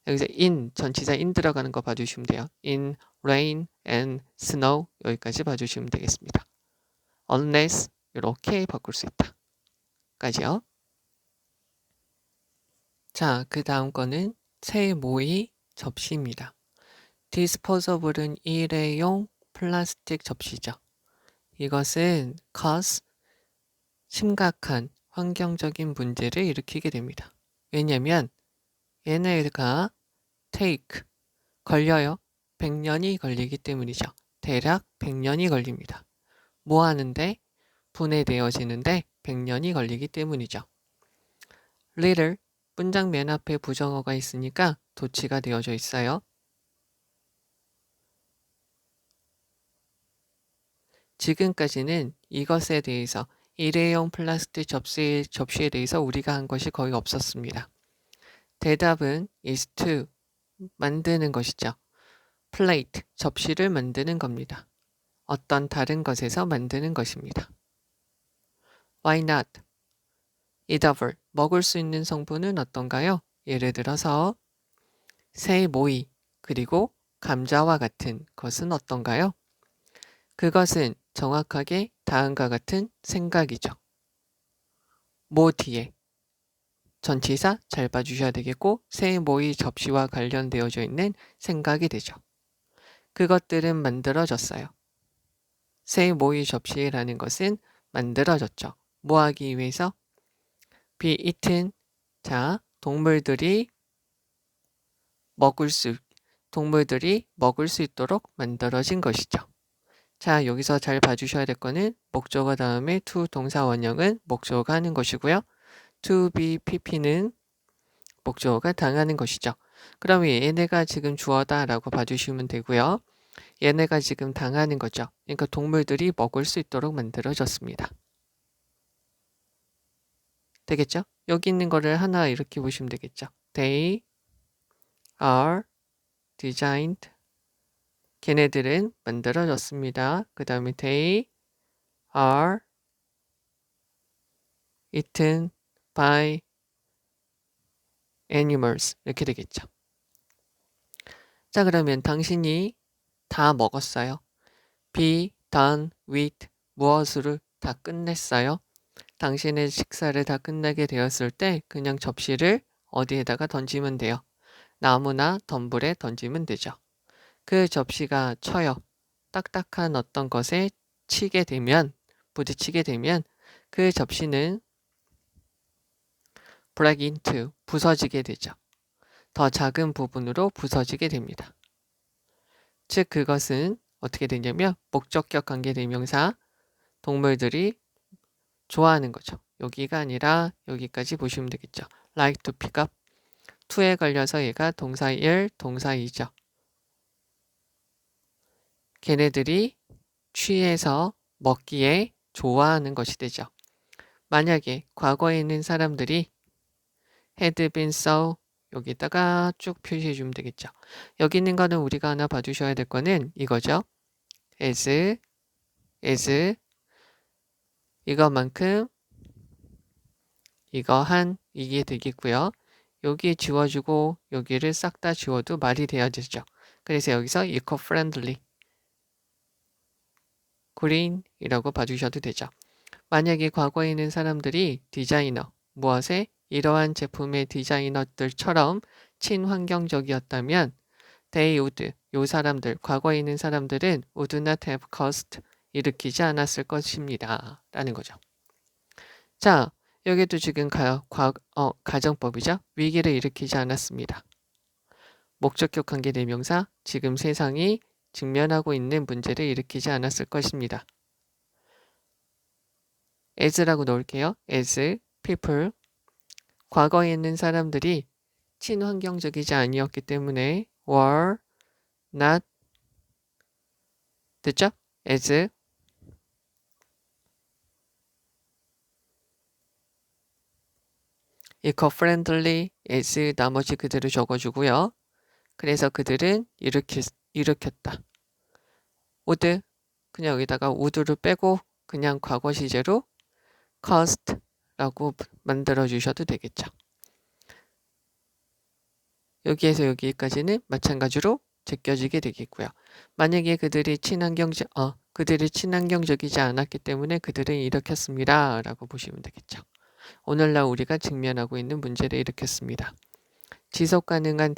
여기서 in, 전치사 in 들어가는 거 봐주시면 돼요. in rain and snow 여기까지 봐주시면 되겠습니다. unless 이렇게 바꿀 수 있다. 까지요. 자, 그 다음 거는 세모의 접시입니다. disposable은 일회용 플라스틱 접시죠. 이것은 cause 심각한 환경적인 문제를 일으키게 됩니다. 왜냐하면 얘네가 take 걸려요. 100년이 걸리기 때문이죠. 대략 100년이 걸립니다. 뭐 하는데? 분해되어지는데 100년이 걸리기 때문이죠. little 문장 맨 앞에 부정어가 있으니까 도치가 되어져 있어요. 지금까지는 이것에 대해서 일회용 플라스틱 접시에 대해서 우리가 한 것이 거의 없었습니다. 대답은 is to 만드는 것이죠. plate 접시를 만드는 겁니다. 어떤 다른 것에서 만드는 것입니다. Why not? eatable 먹을 수 있는 성분은 어떤가요? 예를 들어서 새 모이 그리고 감자와 같은 것은 어떤가요? 그것은 정확하게 다음과 같은 생각이죠. 뭐 뒤에 전치사 잘 봐주셔야 되겠고 새 모이 접시와 관련되어져 있는 생각이 되죠. 그것들은 만들어졌어요. 새 모이 접시라는 것은 만들어졌죠. 뭐 하기 위해서? be eaten. 자, 동물들이 먹을 수 있도록 만들어진 것이죠. 자, 여기서 잘 봐주셔야 될 거는 목적어 다음에 to 동사 원형은 목적어가 하는 것이고요. to be pp는 목적어가 당하는 것이죠. 그럼 얘네가 지금 주어다라고 봐주시면 되고요. 얘네가 지금 당하는 거죠. 그러니까 동물들이 먹을 수 있도록 만들어졌습니다. 되겠죠? 여기 있는 거를 하나 이렇게 보시면 되겠죠. They are designed. 걔네들은 만들어졌습니다. 그 다음에 they are eaten by animals 이렇게 되겠죠. 자, 그러면 당신이 다 먹었어요. be done with 무엇으로 다 끝냈어요. 당신의 식사를 다 끝나게 되었을 때 그냥 접시를 어디에다가 던지면 돼요. 나무나 덤불에 던지면 되죠. 그 접시가 쳐요. 딱딱한 어떤 것에 치게 되면, 부딪히게 되면 그 접시는 break into, 부서지게 되죠. 더 작은 부분으로 부서지게 됩니다. 즉 그것은 어떻게 되냐면 목적격 관계대명사, 동물들이 좋아하는 거죠. 여기가 아니라 여기까지 보시면 되겠죠. like to pick up, to에 걸려서 얘가 동사 1, 동사 2죠. 걔네들이 취해서 먹기에 좋아하는 것이 되죠. 만약에 과거에 있는 사람들이 had been so 여기다가 쭉 표시해 주면 되겠죠. 여기 있는 거는 우리가 하나 봐주셔야 될 거는 이거죠. as 이것만큼 이거 한 이게 되겠고요. 여기 지워주고 여기를 싹 다 지워도 말이 돼야 되죠. 그래서 여기서 eco-friendly green이라고 봐주셔도 되죠. 만약에 과거에 있는 사람들이 디자이너, 무엇에 이러한 제품의 디자이너들처럼 친환경적이었다면 they would, 요 사람들, 과거에 있는 사람들은 would not have caused, 일으키지 않았을 것입니다. 라는 거죠. 자, 여기도 지금 가정법이죠. 위기를 일으키지 않았습니다. 목적격 관계 대명사, 지금 세상이 직면하고 있는 문제를 일으키지 않았을 것입니다. as라고 넣을게요. as people, 과거에 있는 사람들이 친환경적이지 아니었기 때문에 were not, 됐죠? as eco-friendly as 나머지 그대로 적어주고요. 그래서 그들은 일으켰다. would, 그냥 여기다가 would를 빼고 그냥 과거 시제로 caused 라고 만들어 주셔도 되겠죠. 여기에서 여기까지는 마찬가지로 제껴지게 되겠고요. 만약에 그들이 친환경적이지 않았기 때문에 그들은 일으켰습니다. 라고 보시면 되겠죠. 오늘날 우리가 직면하고 있는 문제를 일으켰습니다. 지속가능한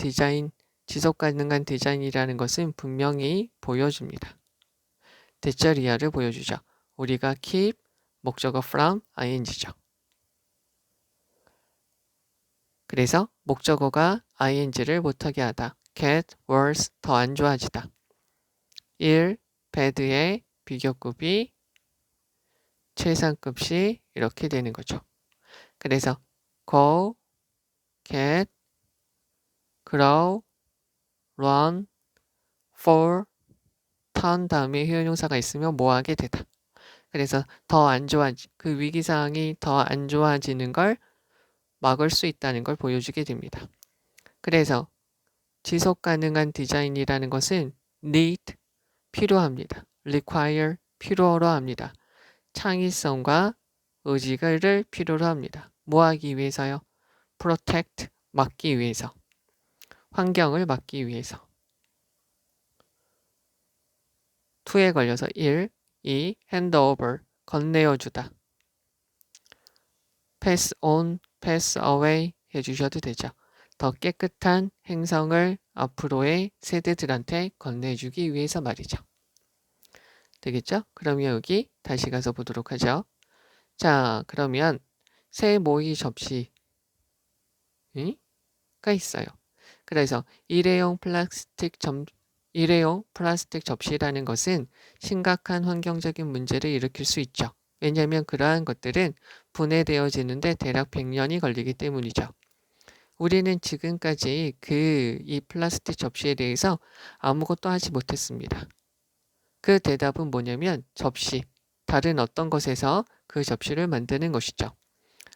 디자인이라는 것은 분명히 보여줍니다. 대절이하를 보여주죠. 우리가 keep, 목적어 from, ing죠. 그래서 목적어가 ing를 못하게 하다. get worse, 더 안 좋아지다. 1, bad의 비교급이 최상급시 이렇게 되는 거죠. 그래서 go, get, grow, run, fall, turn 다음에 효용사가 있으면 뭐하게 되다. 그래서 그 위기상황이 더 안 좋아지는 걸 막을 수 있다는 걸 보여주게 됩니다. 그래서 지속 가능한 디자인이라는 것은 need, 필요합니다. require, 필요로 합니다. 창의성과 의지를 필요로 합니다. 뭐 하기 위해서요? protect, 막기 위해서. 환경을 막기 위해서. 2에 걸려서 1, 2, hand over, 건네어주다. pass on, pass away 해주셔도 되죠. 더 깨끗한 행성을 앞으로의 세대들한테 건네주기 위해서 말이죠. 되겠죠? 그러면 여기 다시 가서 보도록 하죠. 자, 그러면 새 모이 접시가 있어요. 그래서 일회용 플라스틱 접시라는 것은 심각한 환경적인 문제를 일으킬 수 있죠. 왜냐하면 그러한 것들은 분해되어지는데 대략 100년이 걸리기 때문이죠. 우리는 지금까지 이 플라스틱 접시에 대해서 아무것도 하지 못했습니다. 그 대답은 뭐냐면 다른 어떤 것에서 그 접시를 만드는 것이죠.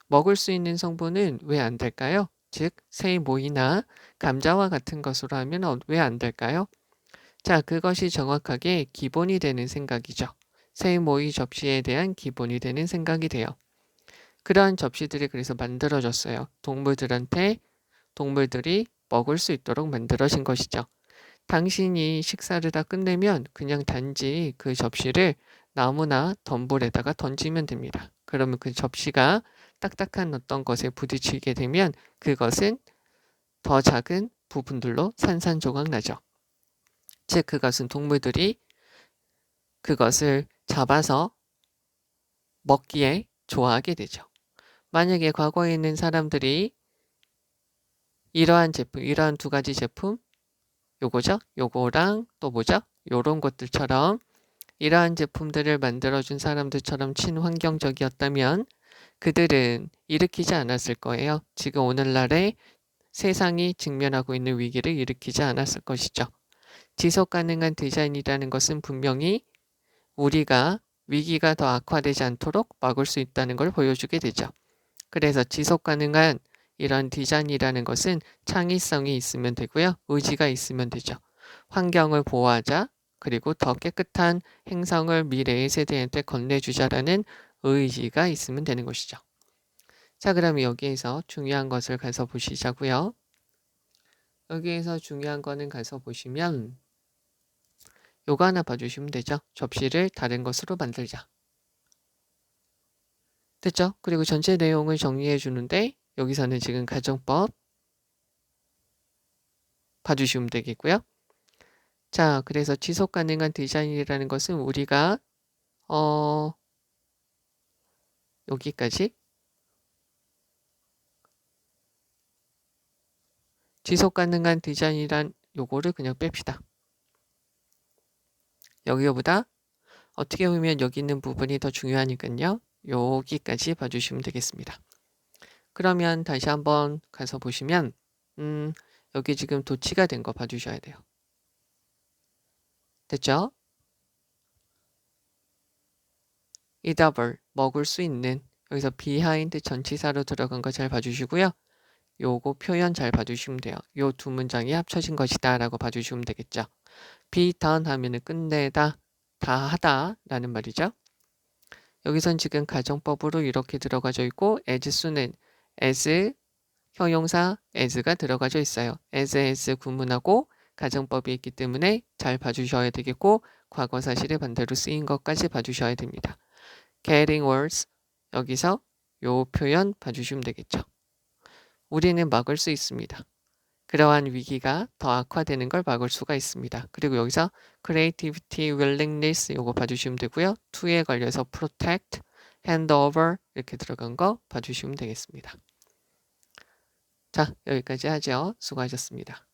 먹을 수 있는 성분은 왜 안 될까요? 즉, 세모이나 감자와 같은 것으로 하면 왜 안 될까요? 자, 그것이 정확하게 기본이 되는 생각이죠. 세모의 접시에 대한 기본이 되는 생각이 돼요. 그러한 접시들이 그래서 만들어졌어요. 동물들이 먹을 수 있도록 만들어진 것이죠. 당신이 식사를 다 끝내면 그냥 단지 그 접시를 나무나 덤불에다가 던지면 됩니다. 그러면 그 접시가 딱딱한 어떤 것에 부딪히게 되면 그것은 더 작은 부분들로 산산조각 나죠. 즉 그것은 동물들이 그것을 잡아서 먹기에 좋아하게 되죠. 만약에 과거에 있는 사람들이 이러한 두 가지 제품, 요거죠? 요거랑 또 뭐죠? 요런 것들처럼 이러한 제품들을 만들어준 사람들처럼 친환경적이었다면 그들은 일으키지 않았을 거예요. 지금 오늘날의 세상이 직면하고 있는 위기를 일으키지 않았을 것이죠. 지속 가능한 디자인이라는 것은 분명히 우리가 위기가 더 악화되지 않도록 막을 수 있다는 걸 보여주게 되죠. 그래서 지속 가능한 이런 디자인이라는 것은 창의성이 있으면 되고요. 의지가 있으면 되죠. 환경을 보호하자, 그리고 더 깨끗한 행성을 미래의 세대한테 건네주자라는 의지가 있으면 되는 것이죠. 자, 그럼 여기에서 중요한 것을 가서 보시자고요. 여기에서 중요한 거는 가서 보시면 요거 하나 봐주시면 되죠. 접시를 다른 것으로 만들자. 됐죠? 그리고 전체 내용을 정리해 주는데 여기서는 지금 가정법 봐주시면 되겠고요. 자, 그래서 지속 가능한 디자인이라는 것은 우리가 여기까지 지속 가능한 디자인이란 요거를 그냥 뺍시다. 여기보다 어떻게 보면 여기 있는 부분이 더 중요하니까요. 여기까지 봐주시면 되겠습니다. 그러면 다시 한번 가서 보시면 여기 지금 도치가 된 거 봐주셔야 돼요. 됐죠? eatable, 먹을 수 있는 여기서 behind 전치사로 들어간 거 잘 봐주시고요. 요거 표현 잘 봐주시면 돼요. 요 두 문장이 합쳐진 것이다 라고 봐주시면 되겠죠. be done 하면은 끝내다, 다 하다 라는 말이죠. 여기선 지금 가정법으로 이렇게 들어가져 있고 as soon as 형용사 as가 들어가져 있어요. as 구문하고 가정법이 있기 때문에 잘 봐주셔야 되겠고 과거 사실에 반대로 쓰인 것까지 봐주셔야 됩니다. getting worse 여기서 요 표현 봐주시면 되겠죠. 우리는 막을 수 있습니다. 그러한 위기가 더 악화되는 걸 막을 수가 있습니다. 그리고 여기서 creativity, willingness 요거 봐주시면 되고요. to에 걸려서 protect, hand over 이렇게 들어간 거 봐주시면 되겠습니다. 자, 여기까지 하죠. 수고하셨습니다.